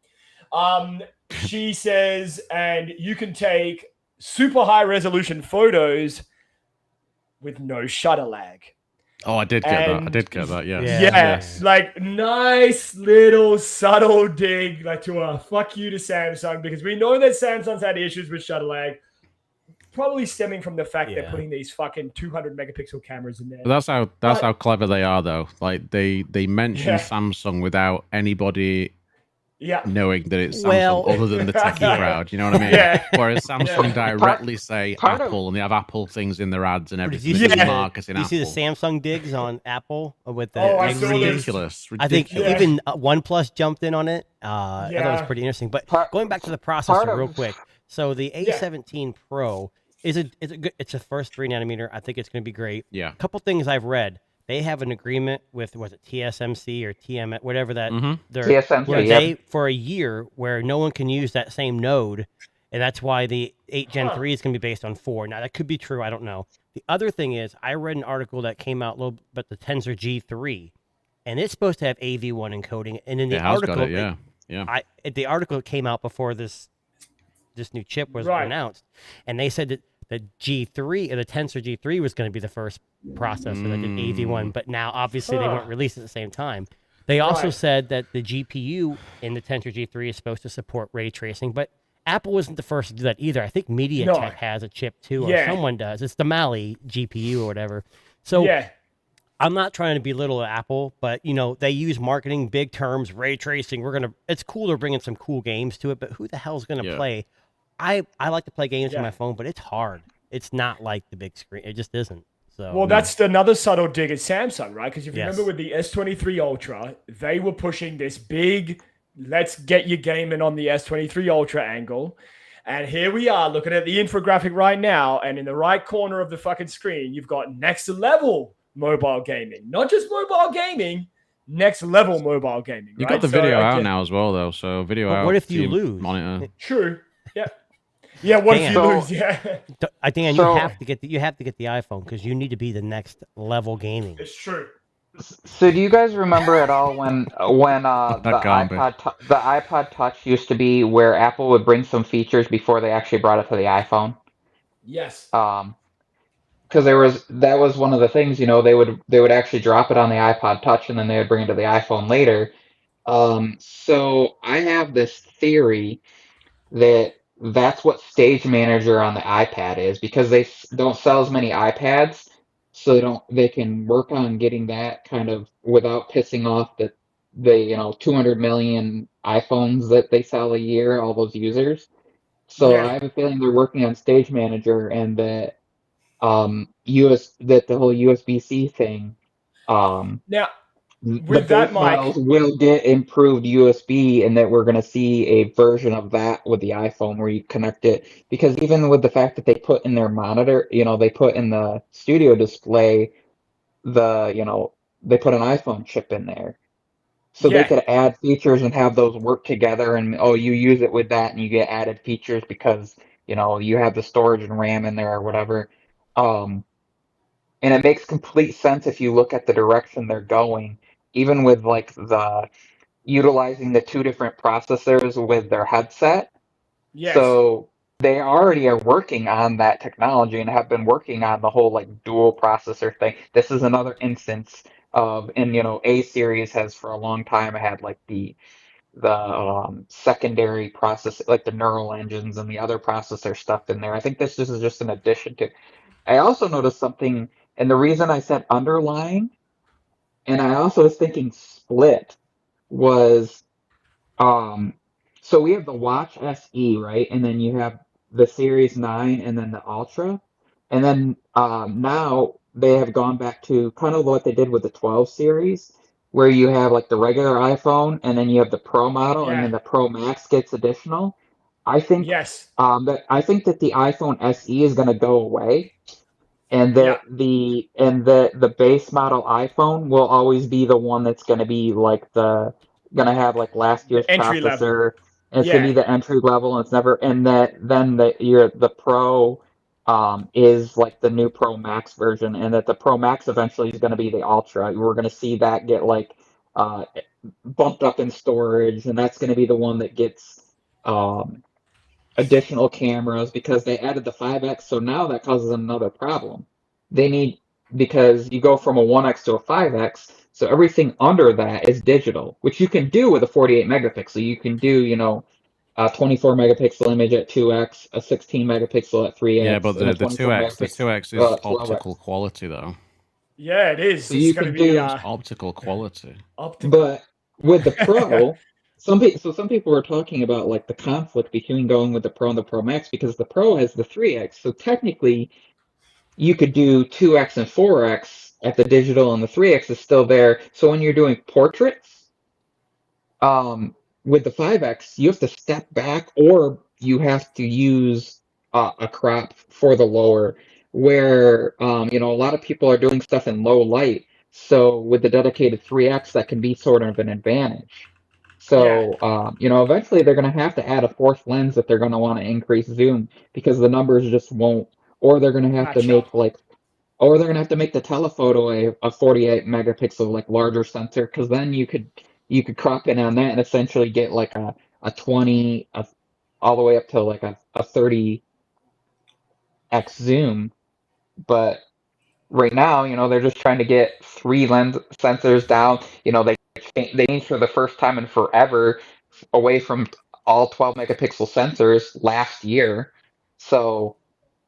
She says, and you can take super high resolution photos with no shutter lag. Oh, I did get that. Yes. Yes. Like nice little subtle dig, like to a fuck you to Samsung, because we know that Samsung's had issues with shutter lag, probably stemming from the fact they're putting these fucking 200 megapixel cameras in there. But that's how clever they are, though. Like they mention Samsung without anybody knowing that it's Samsung, other than the techie crowd. You know what I mean? Whereas Samsung directly say Apple, and they have Apple things in their ads and everything. Did you see the Samsung digs on Apple with the ridiculous. I think even OnePlus jumped in on it. I thought it was pretty interesting. But going back to the processor real quick, so the A17 Pro it's a first 3 nanometer. I think it's going to be great. Yeah. A couple things I've read. They have an agreement with, was it TSMC or TM, whatever that, TSMC, for a year where no one can use that same node, and that's why the 8 Gen 3 is going to be based on 4. Now, that could be true. I don't know. The other thing is, I read an article that came out a little bit, the Tensor G3, and it's supposed to have AV1 encoding. And in the article, the article came out before this new chip was announced, and they said that the G3 or the Tensor G3 was going to be the first processor that did AV1, but now obviously they won't release at the same time. They also said that the GPU in the Tensor G3 is supposed to support ray tracing, but Apple isn't the first to do that either. I think MediaTek has a chip too, or someone does. It's the Mali GPU or whatever. So I'm not trying to belittle Apple, but they use marketing big terms, ray tracing. It's cool to bring in some cool games to it, but who the hell's going to play? I like to play games on my phone, but it's hard. It's not like the big screen. It just isn't. So that's another subtle dig at Samsung, right? Because if you remember with the S23 Ultra, they were pushing this big, let's get you gaming on the S23 Ultra angle. And here we are looking at the infographic right now, and in the right corner of the fucking screen, you've got next level mobile gaming. Not just mobile gaming, next level mobile gaming. You got the video out now as well, though. So video out. What if you lose? Monitor. True. Yeah. Yeah, what if you lose? Yeah. I think you have to get the iPhone because you need to be the next level gaming. It's true. So do you guys remember at all when the iPod Touch used to be where Apple would bring some features before they actually brought it to the iPhone? Yes. Because that was one of the things, they would actually drop it on the iPod Touch and then they would bring it to the iPhone later. So I have this theory that's what Stage Manager on the iPad is, because they don't sell as many iPads, so they can work on getting that kind of without pissing off the 200 million iPhones that they sell a year, all those users. So I have a feeling they're working on Stage Manager, and that that the whole USB-C thing now with that files will get improved USB, and that we're going to see a version of that with the iPhone where you connect it. Because even with the fact that they put in their monitor, they put in the studio display, they put an iPhone chip in there. So they could add features and have those work together, and you use it with that and you get added features because, you have the storage and RAM in there or whatever. And it makes complete sense if you look at the direction they're going, even with like utilizing the 2 different processors with their headset. Yes. So they already are working on that technology and have been working on the whole like dual processor thing. This is another instance of, and A series has for a long time had like the secondary process, like the neural engines and the other processor stuff in there. I think this is just an addition to. I also noticed something, and the reason I said underlying, and I also was thinking split, was so we have the Watch SE, right? And then you have the Series 9 and then the Ultra. And then now they have gone back to kind of what they did with the 12 series, where you have like the regular iPhone and then you have the Pro model and then the Pro Max gets additional. I think that the iPhone SE is going to go away. And the base model iPhone will always be the one that's going to be like going to have like last year's entry processor. Level. And it's going to be the entry level, and it's never. And then the Pro is like the new Pro Max version, and that the Pro Max eventually is going to be the Ultra. We're going to see that get like bumped up in storage, and that's going to be the one that gets additional cameras because they added the 5X, so now that causes another problem. Because you go from a 1X to a 5X, so everything under that is digital, which you can do with a 48 megapixel. You can do, a 24 megapixel image at 2X, a 16 megapixel at 3X. Yeah, but the 2X is optical quality though. Yeah, it is. So it's going to be optical quality. But with the Pro, some people were talking about like the conflict between going with the Pro and the Pro Max because the Pro has the 3X. So technically, you could do 2X and 4X at the digital, and the 3X is still there. So when you're doing portraits, with the 5X, you have to step back, or you have to use a crop for the lower. Where a lot of people are doing stuff in low light. So with the dedicated 3X, that can be sort of an advantage. So, eventually they're going to have to add a fourth lens if they're going to want to increase zoom because the numbers just won't, or they're going to have to make the telephoto a 48 megapixel like larger sensor because then you could crop in on that and essentially get like a 20 all the way up to like a 30x zoom. But right now, they're just trying to get 3 lens sensors down. They changed for the first time in forever away from all 12 megapixel sensors last year. So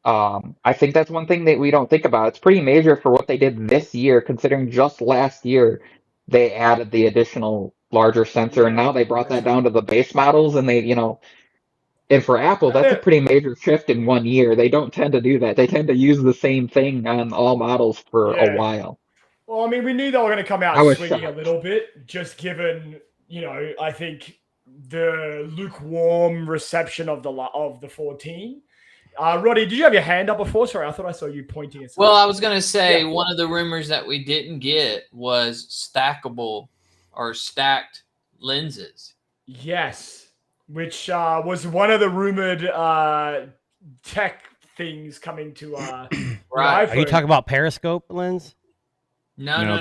I think that's one thing that we don't think about. It's pretty major for what they did this year, considering just last year they added the additional larger sensor, and now they brought that down to the base models, and and for Apple, that's a pretty major shift in 1 year. They don't tend to do that. They tend to use the same thing on all models for a while. Well, I mean, we knew they were going to come out swinging a little bit, just given, I think the lukewarm reception of the 14. Roddy, did you have your hand up before? Sorry, I thought I saw you pointing at something. Well, I was going to say one of the rumors that we didn't get was stackable or stacked lenses. Yes. Which was one of the rumored tech things coming to right. Are you talking about periscope lens? No.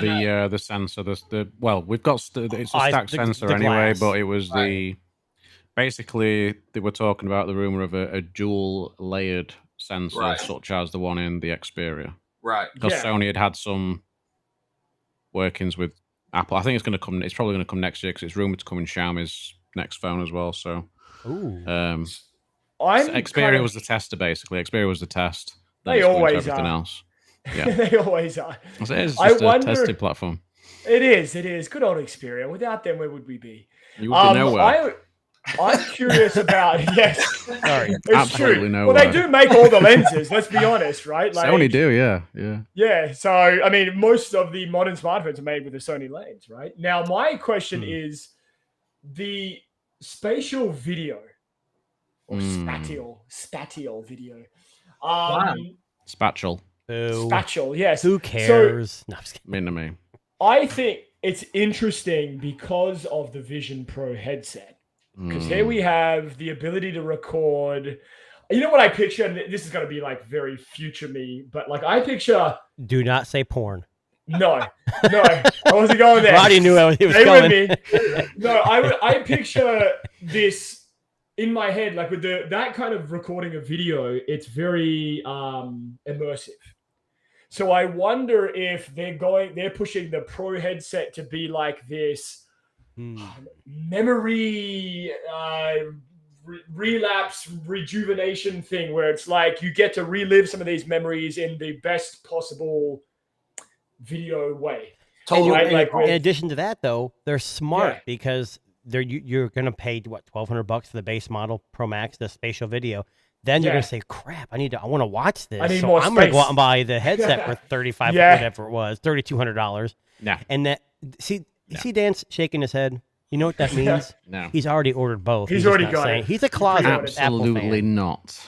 The sensor. We've got it's a stacked sensor anyway, but it was basically they were talking about the rumor of a dual layered sensor, such as the one in the Xperia. Right. Because Sony had some workings with Apple. I think it's going to come. It's probably going to come next year because it's rumored to come in Xiaomi's next phone as well. So, Xperia was the tester basically. Xperia was the test. They always everything else. Yeah, they always are. It is just a testing platform. It is. Good old Xperia. Without them, where would we be? You would be nowhere. I'm curious about Sorry, it's absolutely true. nowhere. Well, they do make all the lenses. Let's be honest, right? Like, Sony do, yeah. Yeah. So I mean, most of the modern smartphones are made with a Sony lens, right? Now, my question is the spatial video or spatial video. Spatial. Spatial, yes. Who cares? So, no, I'm just kidding. Mean to me. I think it's interesting because of the Vision Pro headset. Because here we have the ability to record. You know what I picture? And this is going to be like very future me, but like I picture. Do not say porn. No, I wasn't going there. Roddy knew he was going. With me. No, I picture this in my head, like with that kind of recording of video. It's very immersive. So I wonder if they're pushing the Pro headset to be like this memory relapse rejuvenation thing, where it's like you get to relive some of these memories in the best possible video way. Totally. Right? In addition to that, though, they're smart because you're going to pay what $1,200 for the base model Pro Max, the spatial video. Then you're gonna say, "Crap! I want to watch this." I'm gonna go out and buy the headset for $3,200. Yeah, and that see Dan's shaking his head. You know what that means? No. He's already ordered both. He's already got it. He's a closet Absolutely Apple fan. not.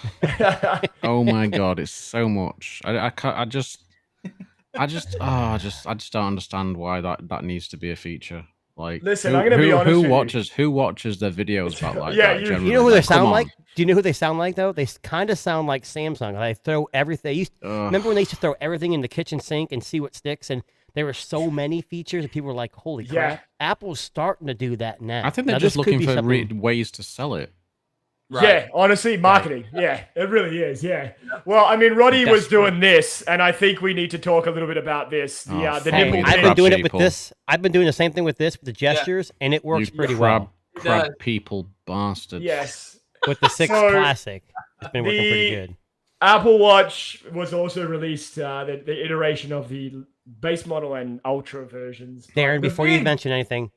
Oh my god, it's so much. I just don't understand why that needs to be a feature. Like, listen, I'm gonna be honest with you. Who watches their videos about like Yeah, that? You know who they sound like? Do you know who they sound like though? They kind of sound like Samsung. They throw everything. Remember when they used to throw everything in the kitchen sink and see what sticks? And there were so many features, and people were like, "Holy crap!" Apple's starting to do that now. I think they're just looking for ways to sell it. Right. Yeah, honestly, marketing. Right. Yeah, it really is. Yeah. Well, I mean, Roddy was doing this, and I think we need to talk a little bit about this. The nipple. I've been doing it with this. I've been doing the same thing with this, with the gestures, and it works pretty well. Crab people bastards. Yes. With the 6 Classic, it's been working pretty good. Apple Watch was also released, the iteration of the base model and ultra versions. Darren, before you mention anything,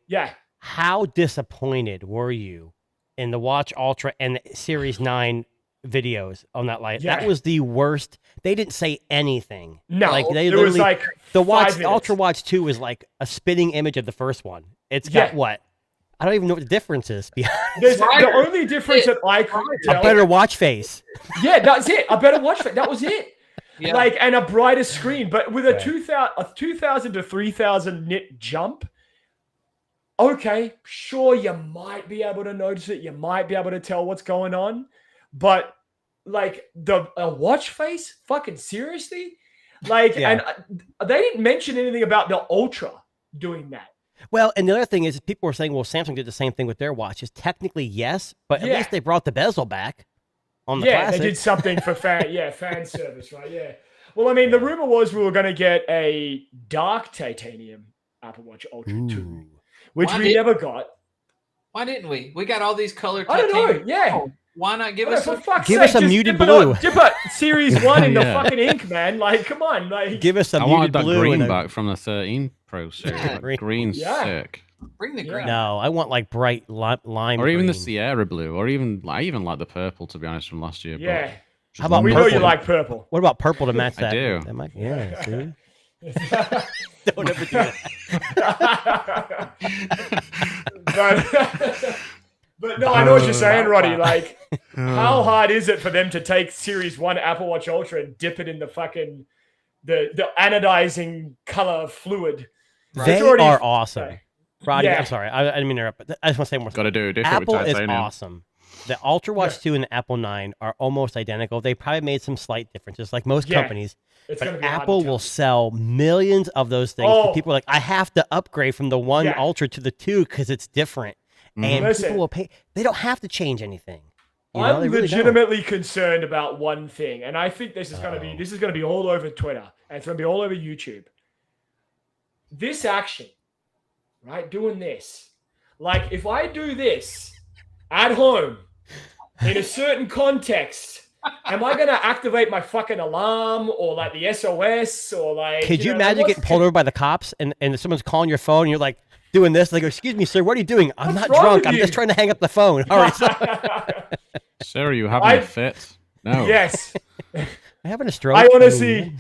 how disappointed were you in the Watch Ultra and the Series 9 videos on that light? That was the worst. They didn't say anything. No, like they it was like the Watch Ultra Watch 2 is like a spitting image of the first one. It's got what? I don't even know what the difference is. The only difference that I could tell, a better watch face. Yeah, that's it. A better watch face. That was it. Yeah. Like, and a brighter screen, but with a 2,000 to 3,000 nit jump. Okay, sure, you might be able to notice it. You might be able to tell what's going on, but like a watch face, fucking seriously, like, and they didn't mention anything about the Ultra doing that. Well, and the other thing is, people were saying, well, Samsung did the same thing with their watches. Technically, yes, but at least they brought the bezel back on the Classic. They did something for fan service, right? Yeah. Well, I mean, the rumor was we were going to get a dark titanium Apple Watch Ultra 2, which we never got. Why didn't we? We got all these color titanium. I don't know, yeah. Why not give us a muted blue? Dip a Series 1 in the fucking ink, man. Like, come on. Like, give us a muted blue. I wanted that green back from the 13 Pro series. Like, green's sick. Bring the green. No, I want like bright lime or even green. the Sierra blue, or even I even like the purple, to be honest, from last year. Yeah. How about we purple? know you like purple. What about purple to match that? I do. See? Don't ever do that. But no, I know what you're saying, Roddy. Like, how hard is it for them to take Series 1 Apple Watch Ultra and dip it in the fucking the anodizing color fluid? They are awesome. Roddy, I'm sorry. I didn't mean to interrupt, but I just want to say more. Got to do it. Apple is awesome. The Ultra Watch 2 and the Apple 9 are almost identical. They probably made some slight differences, like most companies. But Apple will sell millions of those things. People are like, I have to upgrade from the 1 Ultra to the 2 because it's different. And people will pay. They don't have to change anything. I'm legitimately concerned about one thing, and I think this is going to be all over Twitter, and it's going to be all over YouTube. This action, right? Doing this, like if I do this at home in a certain context, am I going to activate my fucking alarm or like the SOS or like? Could you imagine getting pulled over by the cops and someone's calling your phone and you're like doing this? They go, "Excuse me, sir, what are you doing?" I'm not drunk. I'm just trying to hang up the phone. All right. Sir, are you having a fit? No. Yes. I'm having a stroke. I honestly,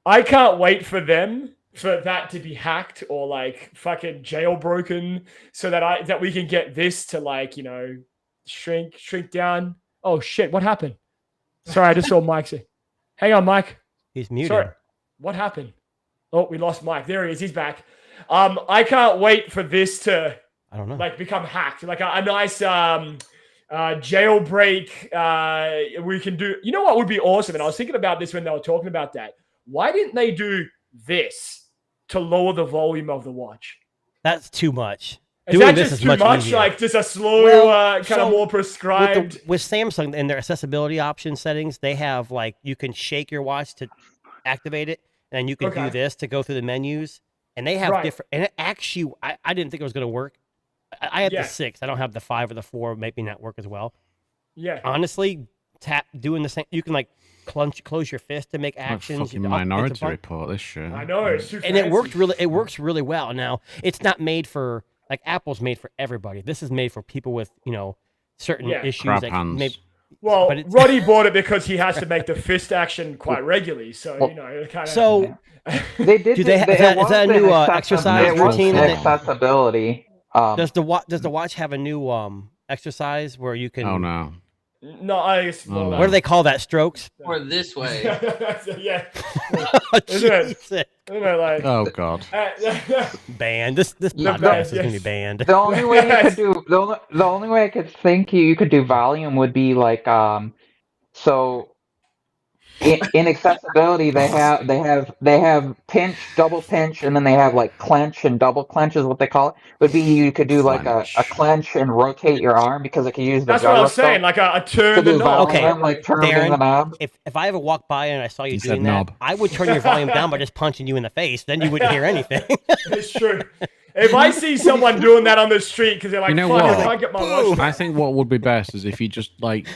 I can't wait for that to be hacked or like fucking jailbroken so that we can get this to like, shrink down. Oh shit, what happened? Sorry, I just saw Mike say. Hang on, Mike. He's muted. Sorry. What happened? Oh, we lost Mike. There he is. He's back. I can't wait for this to become hacked. Like a nice jailbreak. We can do. You know what would be awesome? And I was thinking about this when they were talking about that. Why didn't they do this to lower the volume of the watch? That's too much. Doing this is too much. Like just a slow, kind of more prescribed. With Samsung and their accessibility option settings, they have like you can shake your watch to activate it, and you can do this to go through the menus. And they have different. And it actually, I didn't think it was going to work. I had the 6. I don't have the 5 or the 4. Maybe not work as well. Yeah. Honestly, doing the same. You can like close your fist to make actions. Fucking Minority Report. This shit. I know it's too fancy. It works really well. Now it's not made for like Apple's made for everybody. This is made for people with certain issues. Crap hands. Well, Roddy bought it because he has to make the fist action quite regularly. So it kind of. So they did. Is that a new exercise routine? Accessibility. Does the watch have a new exercise where you can? Oh no. No, I guess what do they call that? Strokes? Or this way. Yeah. Isn't it? Like, oh God. Banned. This podcast is gonna be banned. The only way you could do the only way I could think you could do volume would be like so in accessibility they have pinch, double pinch, and then they have like clench and double clench is what they call it. Would be you could do like a clench and rotate your arm because it could use the That's what I was saying, like a turn the knob. Okay, like turning Darren, the knob. If I ever walked by and I saw you He doing said that, knob. I would turn your volume down by just punching you in the face. Then you wouldn't hear anything. It's true. If I see someone doing that on the street because they're like, You know fuck, what? I can't get my watch. I think what would be best is if you just like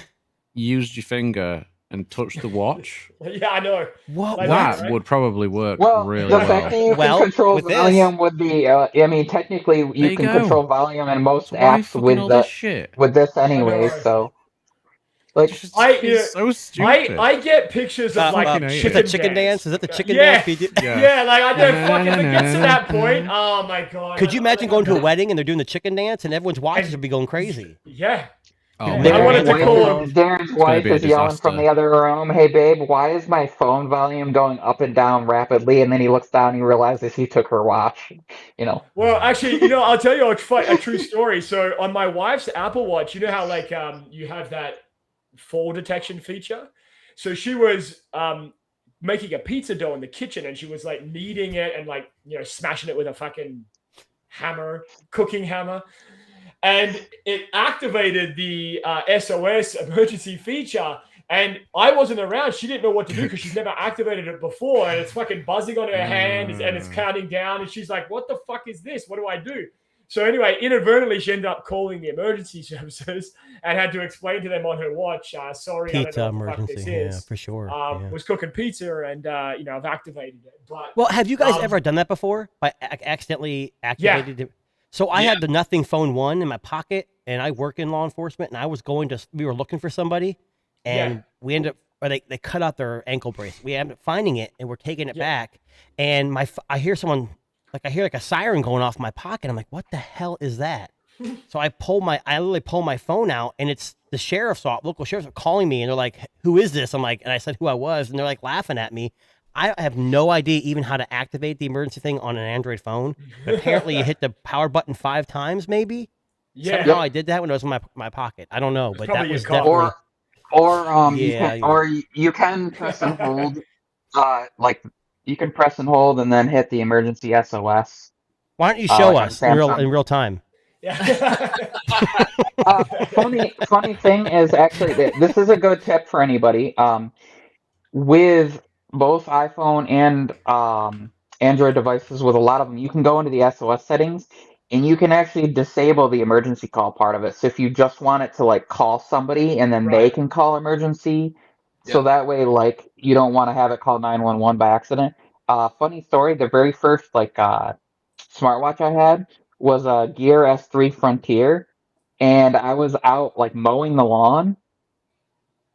used your finger and touch the watch. Yeah, I know. What? Like That right? would probably work Well, really the well. fact that you can control volume would be. I mean, technically, you can control volume in most So why are you apps fucking all this shit? with this anyway. So, like, It's so stupid. I get pictures of like chicken dance. Is that the chicken dance? Yeah, like I don't fuck if it gets to that point. Oh my God. Could you imagine going to a wedding and they're doing the chicken dance and everyone's watching would be going crazy? Yeah. Oh, I wanted to call him. Darren's wife is yelling from the other room, "Hey babe, why is my phone volume going up and down rapidly?" And then he looks down and he realizes he took her watch. You know. Well, actually, I'll tell you a true story. So on my wife's Apple Watch, you know how like you have that fall detection feature. So she was making a pizza dough in the kitchen, and she was like kneading it and like smashing it with a fucking cooking hammer. And it activated the SOS emergency feature. And I wasn't around. She didn't know what to do because she's never activated it before. And it's fucking buzzing on her hand and it's counting down. And she's like, what the fuck is this? What do I do? So anyway, inadvertently, she ended up calling the emergency services and had to explain to them on her watch, sorry, pizza I don't know what the fuck emergency, this is. for sure. Was cooking pizza and, I've activated it. But, well, have you guys ever done that before? By accidentally activated it? So I had the Nothing Phone 1 in my pocket, and I work in law enforcement, and we were looking for somebody, and we ended up, or they cut out their ankle brace. We ended up finding it, and we're taking it back, and I hear someone, I hear like a siren going off in my pocket. I'm like, what the hell is that? So I literally pull my phone out, and it's the local sheriffs are calling me, and they're like, who is this? I'm like, and I said who I was, and they're like laughing at me. I have no idea even how to activate the emergency thing on an Android phone. But apparently, you hit the power button 5 times, maybe. Yeah. Somehow I did that when it was in my pocket. I don't know, but that was definitely. You can press and hold, you can press and hold and then hit the emergency SOS. Why don't you show us in real time? Funny thing is actually this is a good tip for anybody. With both iPhone and Android devices, with a lot of them, you can go into the SOS settings and you can actually disable the emergency call part of it. So if you just want it to like call somebody and then they can call emergency, so that way like you don't want to have it call 911 by accident. Funny story, the very first smartwatch I had was a Gear S3 Frontier, and I was out like mowing the lawn.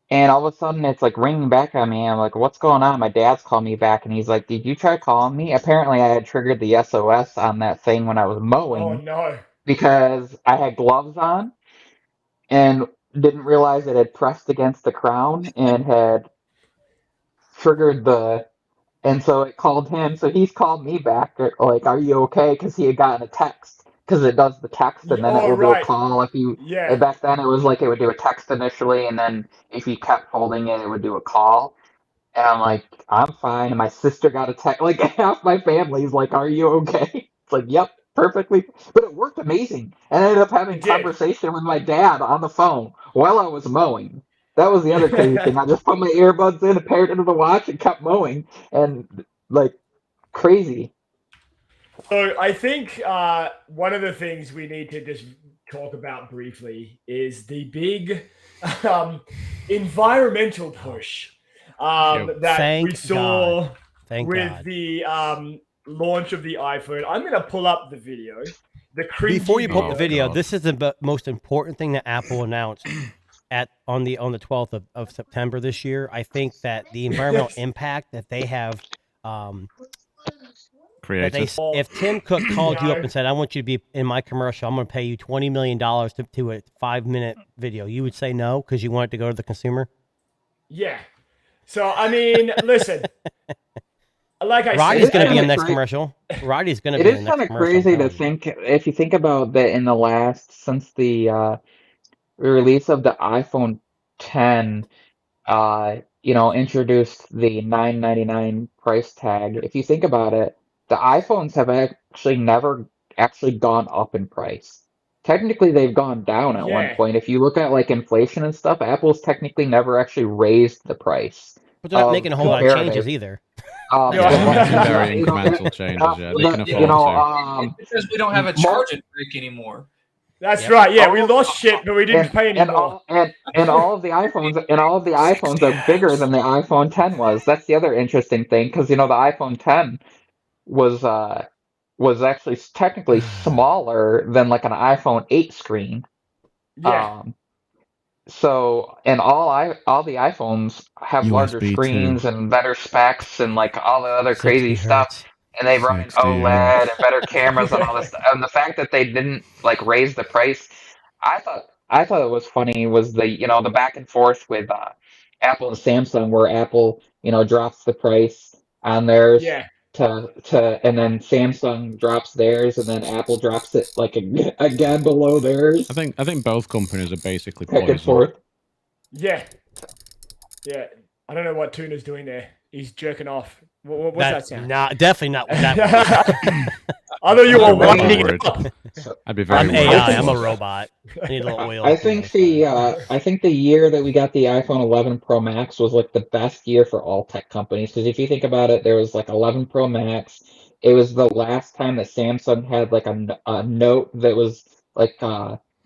And all of a sudden, it's like ringing back on me. I'm like, what's going on? My dad's called me back, and he's like, did you try calling me? Apparently, I had triggered the SOS on that thing when I was mowing. Oh, no. Because I had gloves on and didn't realize it had pressed against the crown and had triggered and so it called him. So he's called me back, like, are you okay? Because he had gotten a text. Because it does the text, and then it will do a call. If you back then, it was like it would do a text initially, and then if you kept holding it, it would do a call. And I'm like, I'm fine. And my sister got a text. Like half my family's like, "Are you okay?" It's like, "Yep, perfectly." But it worked amazing. And I ended up having a conversation with my dad on the phone while I was mowing. That was the other crazy thing. I just put my earbuds in, paired into the watch, and kept mowing, and like crazy. So I think one of the things we need to just talk about briefly is the big environmental push that we saw with the launch of the iPhone. I'm going to pull up the video. Before you pull up the video, this is the most important thing that Apple announced on the 12th of September this year. I think that the environmental impact that they have creative. If Tim Cook called you up and said, "I want you to be in my commercial. I'm going to pay you $20 million to a 5-minute video," you would say no because you want it to go to the consumer. Yeah. So I mean, listen. Like Roddy's going to be in the next commercial. Roddy's going to be in the next commercial. It is kind of crazy to think, if you think about that, in the last, since the release of the iPhone 10, introduced the $999 price tag. If you think about it, the iPhones have actually never actually gone up in price. Technically, they've gone down at one point. If you look at like inflation and stuff, Apple's technically never actually raised the price. But they're not making a whole lot of changes either. Very incremental changes, yeah. They can afford to. Because we don't have a charging brick anymore. That's right. Yeah, we lost shit, but we didn't pay anymore. And all of the iPhones are bigger than the iPhone 10 was. That's the other interesting thing, because the iPhone 10 was actually technically smaller than like an iPhone 8 screen. Yeah. So, and all the iPhones have larger screens and better specs and like all the other crazy stuff. And they run OLED and better cameras and all this stuff. And the fact that they didn't like raise the price, I thought it was funny was the back and forth with Apple and Samsung, where Apple drops the price on theirs and then Samsung drops theirs, and then Apple drops it like again below theirs. I think both companies are basically back and forth. Yeah. I don't know what Tuna's doing there. He's jerking off. What's that sound? Definitely not what that was. I know you were winding it up. I'd be very. I'm AI. I'm a robot. I need a little oil. I think the year that we got the iPhone 11 Pro Max was like the best year for all tech companies, because if you think about it, there was like 11 Pro Max. It was the last time that Samsung had like a Note that was like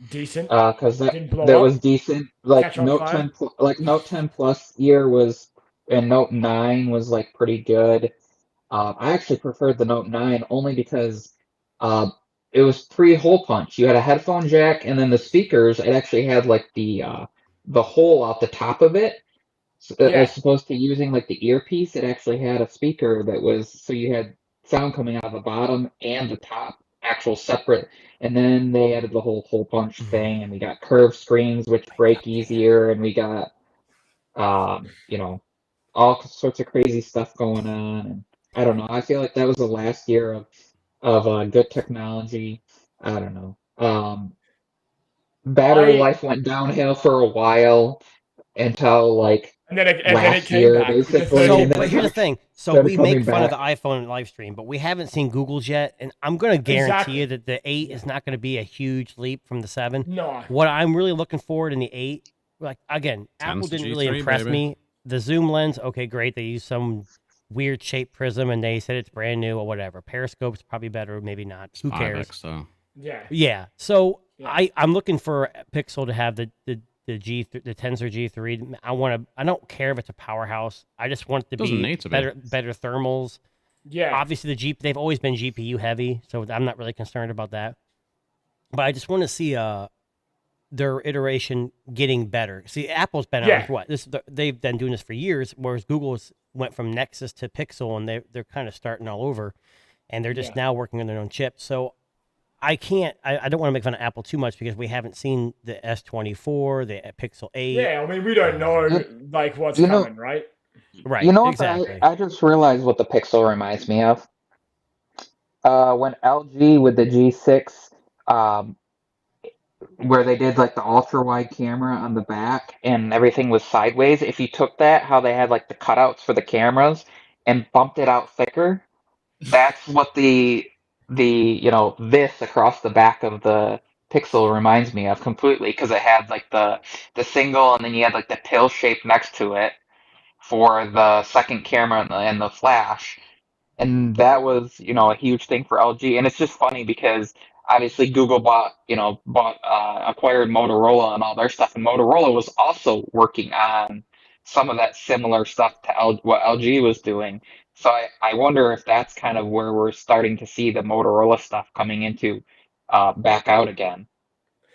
decent, because that was decent. Like Note 10, Note 10 Plus year was. And Note 9 was like pretty good. I actually preferred the Note 9 only because it was 3-hole punch. You had a headphone jack, and then the speakers, it actually had like the hole out the top of it. So, as opposed to using like the earpiece, it actually had a speaker that was, so you had sound coming out of the bottom and the top, actual separate. And then they added the whole hole punch thing, and we got curved screens which break easier, and we got all sorts of crazy stuff going on, and I don't know. I feel like that was the last year of good technology. I don't know. Battery life went downhill for a while until like last year, basically. But here's the thing. So we make fun of the iPhone live stream, but we haven't seen Google's yet, and I'm going to guarantee you that the 8 is not going to be a huge leap from the 7. No. What I'm really looking forward in the 8, like again, Apple didn't really impress me. The zoom lens, okay, great. They used some weird shaped prism, and they said it's brand new or whatever. Periscope's probably better, maybe not. Who cares? Yeah. So I'm looking for Pixel to have the Tensor G3. I don't care if it's a powerhouse. I just want it to be better thermals. Yeah. Obviously they've always been GPU heavy, so I'm not really concerned about that. But I just want to see their iteration getting better. See, Apple's been on what? They've been doing this for years, whereas Google went from Nexus to Pixel, and they're kind of starting all over, and they're just now working on their own chip. So I don't want to make fun of Apple too much because we haven't seen the S24, the Pixel 8. Yeah, I mean, we don't know like what's coming, right? Right. You know what? Exactly. I just realized what the Pixel reminds me of. When LG with the G6, where they did like the ultra wide camera on the back and everything was sideways. If you took that, how they had like the cutouts for the cameras and bumped it out thicker, that's what this across the back of the Pixel reminds me of completely, because it had like the single, and then you had like the pill shape next to it for the second camera and the flash. And that was, a huge thing for LG. And it's just funny because obviously Google acquired Motorola and all their stuff, and Motorola was also working on some of that similar stuff to what LG was doing. So I wonder if that's kind of where we're starting to see the Motorola stuff coming into back out again.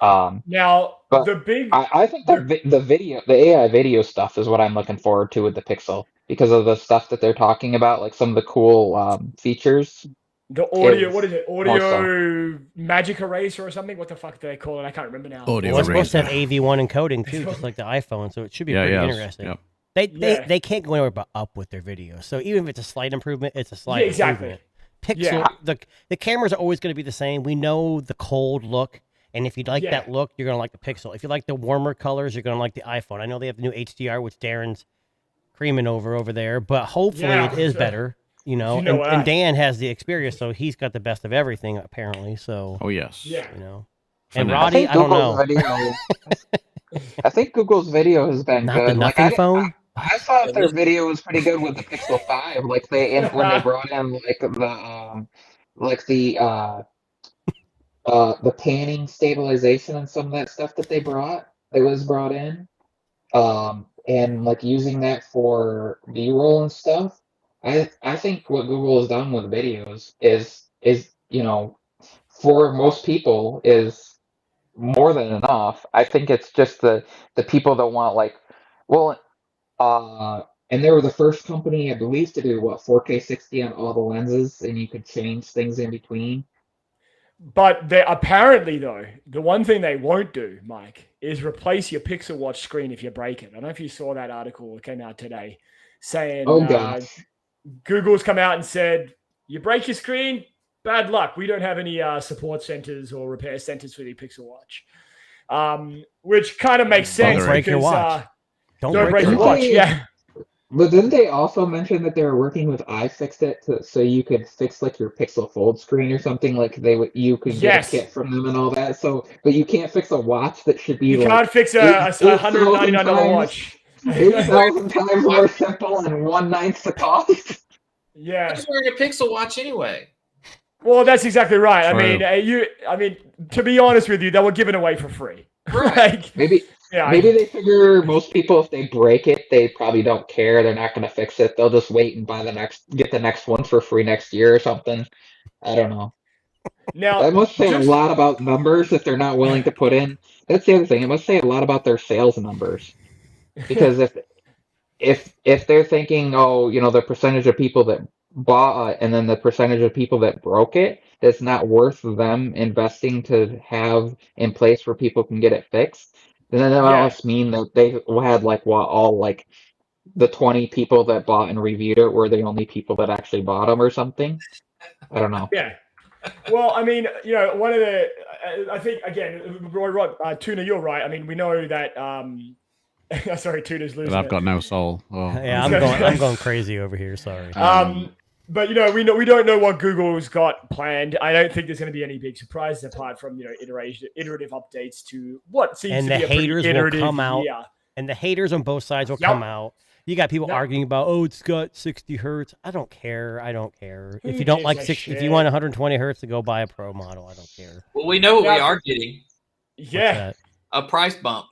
Now, I think the AI video stuff is what I'm looking forward to with the Pixel, because of the stuff that they're talking about, like some of the cool features. Yeah, I think that's going to be really cool. The audio, what is it? Audio magic eraser or something? What the fuck do they call it? I can't remember now. Audio Well, it's supposed to have eraser. AV1 encoding too, just like the iPhone. So it should be pretty interesting. Yep. They can't go anywhere but up with their videos. So even if it's a slight improvement, it's a slight improvement. Pixel, the cameras are always going to be the same. We know the cold look, and if you like that look, you're going to like the Pixel. If you like the warmer colors, you're going to like the iPhone. I know they have the new HDR, which Darren's creaming over there, but hopefully it is better. And Dan has the experience, so he's got the best of everything apparently. So yes, and Roddy, I don't know. I think Google's video has been Not good. the nothing phone. I thought their video was pretty good with the Pixel 5. Like when they brought in the panning stabilization and some of that stuff that was brought in, and like using that for B-roll and stuff. I think what Google has done with videos is for most people is more than enough. I think it's just the people that want and they were the first company, I believe, to do 4K 60 on all the lenses, and you could change things in between. But apparently, though, the one thing they won't do, Mike, is replace your Pixel Watch screen if you break it. I don't know if you saw that article that came out today saying, Google's come out and said, you break your screen, bad luck. We don't have any support centers or repair centers for the Pixel Watch, which kind of makes sense. Don't break your watch. Don't break your watch. Yeah. But didn't they also mention that they were working with iFixit so you could fix like your Pixel Fold screen or something? Like you could get a kit from them and all that. So, but you can't fix a watch that should be. You can't fix a $199 watch. 8,000 times more simple and 1/9 the cost. Yeah, I'm just wearing a Pixel Watch anyway. Well, that's exactly right. True. I mean, to be honest with you, they were given away for free. Right. Maybe they figure most people, if they break it, they probably don't care. They're not going to fix it. They'll just wait and get the next one for free next year or something. I don't know. Now, that must say a lot about numbers if they're not willing to put in. That's the other thing. It must say a lot about their sales numbers. Because if they're thinking, the percentage of people that bought and then the percentage of people that broke it, that's not worth them investing to have in place where people can get it fixed, then that must mean that they had the 20 people that bought and reviewed it were the only people that actually bought them or something. I don't know. Yeah. Well, I mean, one of the, I think, again, Roy, Tuna, you're right. I mean, we know that, sorry, Tuna's losing I've got no soul. Oh. Yeah, I'm going crazy over here. Sorry. But we don't know what Google's got planned. I don't think there's going to be any big surprises apart from iterative updates to what seems to be a pretty iterative. Will come out, and the haters on both sides will come out. You got people arguing about, it's got 60 hertz. I don't care. If you don't like 60, if you want 120 hertz, to go buy a Pro model. I don't care. Well, we know what we are getting. Yeah, a price bump.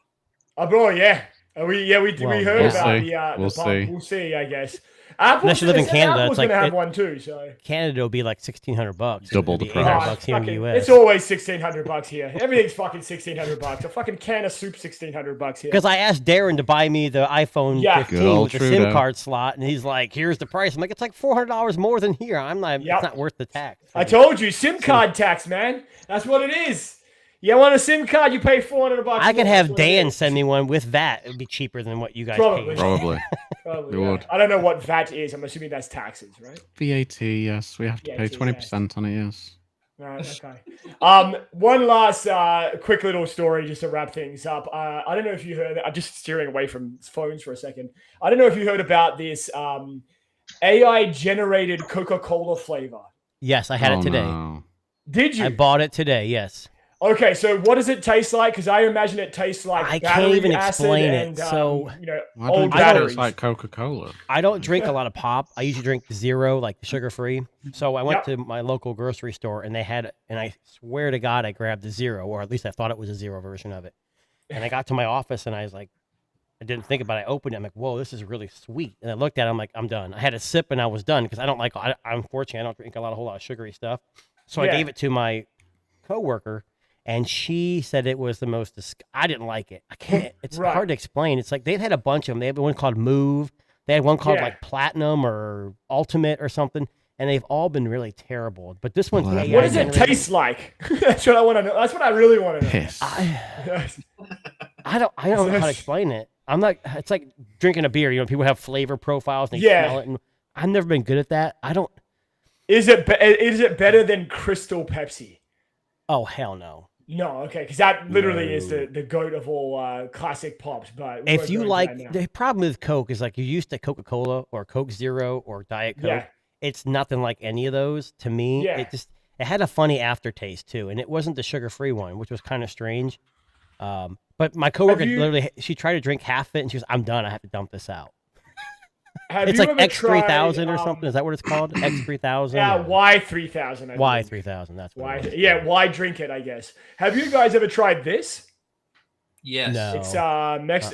Oh, yeah. We heard about the bump. We'll see, I guess. Unless you live in Canada, Apple's going to have one too. So Canada will be like $1,600. Double the price. $800 here in the US. It's always $1,600 here. Everything's fucking $1,600. A fucking can of soup, $1,600 here. Because I asked Darren to buy me the iPhone 15 with the SIM card slot, and he's like, "Here's the price." I'm like, "It's like $400 more than here. I'm not. It's not worth the tax." I told you, SIM card tax, man. That's what it is. You want a SIM card? You pay $400. I could have Dan send me one with VAT. It would be cheaper than what you guys pay. Probably. Would. I don't know what VAT is. I'm assuming that's taxes, right? VAT, yes. We have to pay 20% on it, yes. Right, okay. One last quick little story just to wrap things up. I don't know if you heard. I'm just steering away from phones for a second. I don't know if you heard about this AI-generated Coca-Cola flavor. Yes, I had it today. No. Did you? I bought it today, yes. Okay, so what does it taste like? Because I imagine it tastes like I can't even explain it. So old batteries. It's like Coca-Cola. I don't drink a lot of pop. I usually drink zero, like sugar-free. So I went to my local grocery store, and they had it. And I swear to God, I grabbed the zero, or at least I thought it was a zero version of it. And I got to my office, and I was like, I didn't think about it. I opened it. I'm like, whoa, this is really sweet. And I looked at it. I'm like, I'm done. I had a sip, and I was done because I don't like. Unfortunately, I don't drink a whole lot of sugary stuff. So I gave it to my coworker. And she said it was the most. I didn't like it. I can't. It's hard to explain. It's like they've had a bunch of them. They had one called Move. They had one called like Platinum or Ultimate or something. and they've all been really terrible. But this one's AI. What does it taste like? That's what I want to know. That's what I really want to know. Piss. I don't know how to explain it. I'm not. It's like drinking a beer. You know, people have flavor profiles. And they smell it, and I've never been good at that. I don't. Is it better than Crystal Pepsi? Oh hell no. No, okay, because that literally is the goat of all classic pops. But if you like, the problem with Coke is like you're used to Coca-Cola or Coke Zero or Diet Coke. Yeah. It's nothing like any of those to me. Yeah. It had a funny aftertaste too, and it wasn't the sugar-free one, which was kind of strange. But my coworker literally, she tried to drink half of it, and she was, "I'm done. I have to dump this out." It's like X3000 or something. Is that what it's called? X3000? Yeah, Y3000. Y3000. That's why. Yeah, why drink it? I guess. Have you guys ever tried this? Yes. No. It's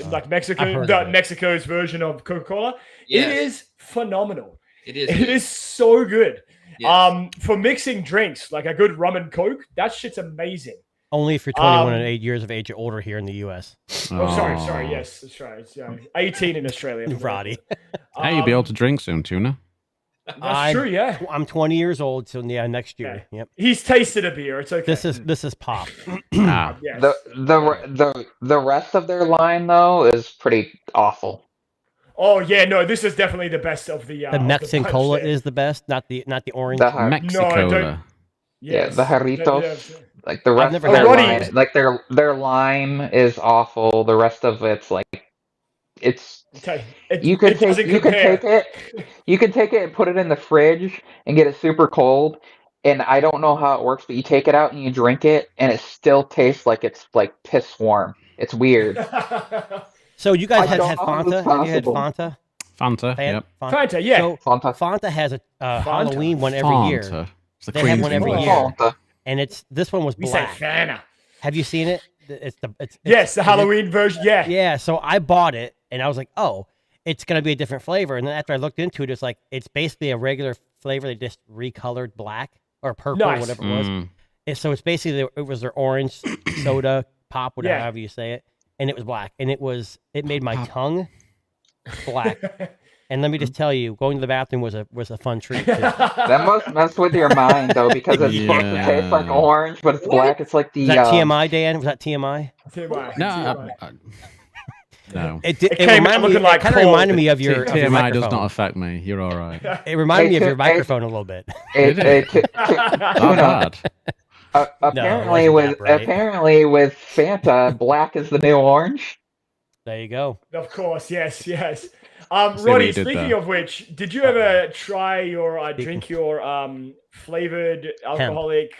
like Mexico's version of Coca-Cola. Yes. It is phenomenal. It is. It is so good. Yes. For mixing drinks, like a good rum and Coke, that shit's amazing. Only if you're 21 and 8 years of age or older here in the U.S. Oh, sorry. Yes, that's right. It's 18 in Australia. Roddy. Hey, you'll be able to drink soon, Tuna. That's true, yeah. I'm 20 years old, so next year. Yeah. Yep. He's tasted a beer. It's okay. This is pop. Yes. The rest of their line though is pretty awful. Oh yeah, no, this is definitely the best of the. The Mexican cola is the best, not the orange. Mexicola. Yeah, the Jarritos. Like the rest of their line, like their lime is awful. The rest of it's like you can take it and put it in the fridge and get it super cold. And I don't know how it works, but you take it out and you drink it, and it still tastes like it's like piss warm. It's weird. So you guys had Fanta? Have you had Fanta? Fanta, yep. Fanta, yeah. So Fanta has a Halloween one every year. They have one every year. And this one was black. We say Fanta. Have you seen it? Yes, the Halloween version. Yeah. Yeah. So I bought it, and I was like, oh, it's gonna be a different flavor. And then after I looked into it, it's basically a regular flavor. They just recolored black or purple, or whatever it was. And so it's basically it was their orange soda pop, whatever however you say it, and it was black, and it made my tongue black. And let me just tell you, going to the bathroom was a fun treat too. That must mess with your mind though, because it's supposed to taste like orange, but it's black. It's like the. Was that TMI, Dan? Was that TMI? TMI. No. No. It kind of reminded me of your TMI does not affect me. You're all right. It reminded me of your microphone a little bit. Apparently with Fanta, black is the new orange. There you go. Of course, yes. Roddy, speaking of which, did you ever try drink your flavored alcoholic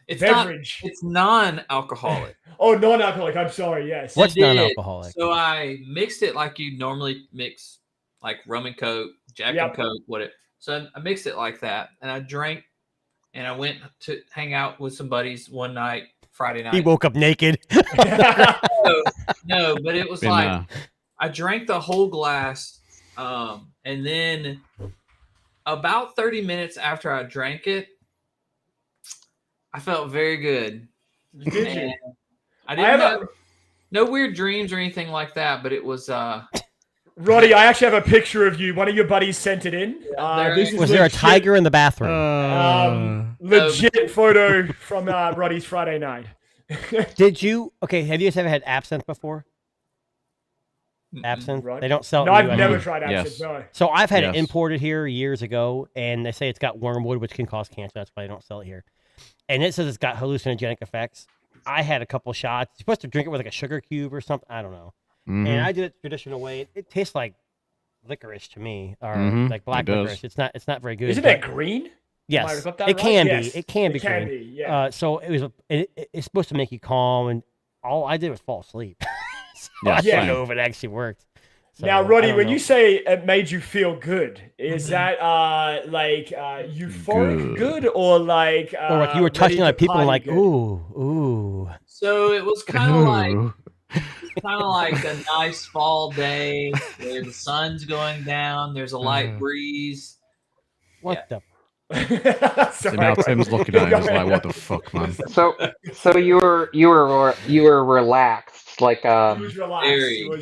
beverage? It's non-alcoholic. Oh, non-alcoholic. I'm sorry. Yes. What's non-alcoholic? So I mixed it like you normally mix, like rum and Coke, Jack and Coke, whatever. So I mixed it like that, and I drank, and I went to hang out with some buddies one night, Friday night. He woke up naked. No, but it was I drank the whole glass, and then about 30 minutes after I drank it, I felt very good. Did you? I didn't have no weird dreams or anything like that, but it was... Roddy, I actually have a picture of you. One of your buddies sent it in. Was there a tiger in the bathroom? Legit photo from Roddy's Friday night. Did you... Okay, have you guys ever had absinthe before? Absinthe? Right. They don't sell it. No, I've never tried absinthe. Yes. No. So I've had it imported here years ago, and they say it's got wormwood, which can cause cancer. That's why they don't sell it here. And it says it's got hallucinogenic effects. I had a couple shots. You're supposed to drink it with like a sugar cube or something. I don't know. Mm-hmm. And I did it the traditional way. It tastes like licorice to me, or like black licorice. It's not very good. Isn't it green? Yes, it can be. It can be green. Yeah. So it's supposed to make you calm, and all I did was fall asleep. I don't know if it actually worked. So, now, Roddy, when you say it made you feel good, is that like euphoric good or like or like you were touching like people and like ooh? So it was kind of like a nice fall day where the sun's going down. There's a light breeze. What the? So now Tim's looking at him. He's like, "What the fuck, man?" So you were relaxed, like He was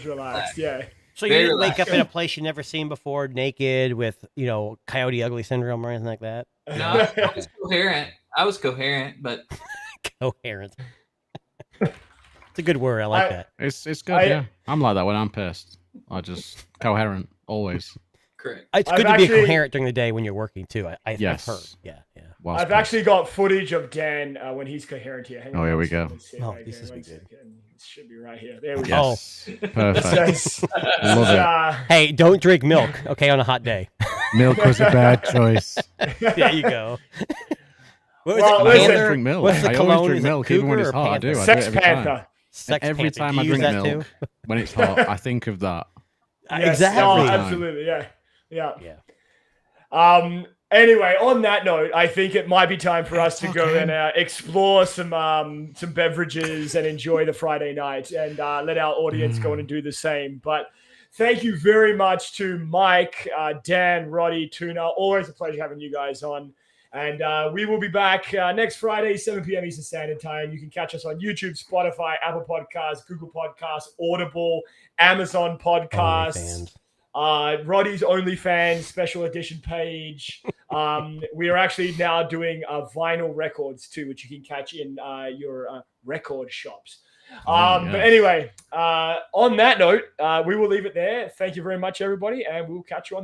relaxed. Yeah. So you didn't wake up in a place you've never seen before, naked with, Coyote Ugly syndrome or anything like that? No, I was coherent. But coherent. It's a good word. I like that. It's good. Yeah, I'm like that when I'm pissed. I just coherent always. Correct. It's good to be coherent during the day when you're working too. I've heard. Yeah. I've actually got footage of Dan when he's coherent here. Oh, here we go. This is good. It should be right here. There we go. Yes. Perfect. Love it. Hey, don't drink milk, okay, on a hot day. Milk was a bad choice. There you go. I always drink milk. I always drink milk even when it's hot. I do. Sex Panther. Every time I drink milk, when it's hot, I think of that. Yes, exactly. Absolutely. Yeah. Anyway, on that note, I think it might be time for us to go and explore some beverages and enjoy the Friday night, and let our audience go in and do the same. But thank you very much to Mike, Dan, Roddy, Tuna. Always a pleasure having you guys on. And we will be back next Friday, 7 p.m. Eastern Standard Time. You can catch us on YouTube, Spotify, Apple Podcasts, Google Podcasts, Audible, Amazon Podcasts. Roddy's OnlyFans special edition page. We are actually now doing vinyl records too, which you can catch in your record shops. But anyway, on that note, we will leave it there. Thank you very much, everybody, and we'll catch you on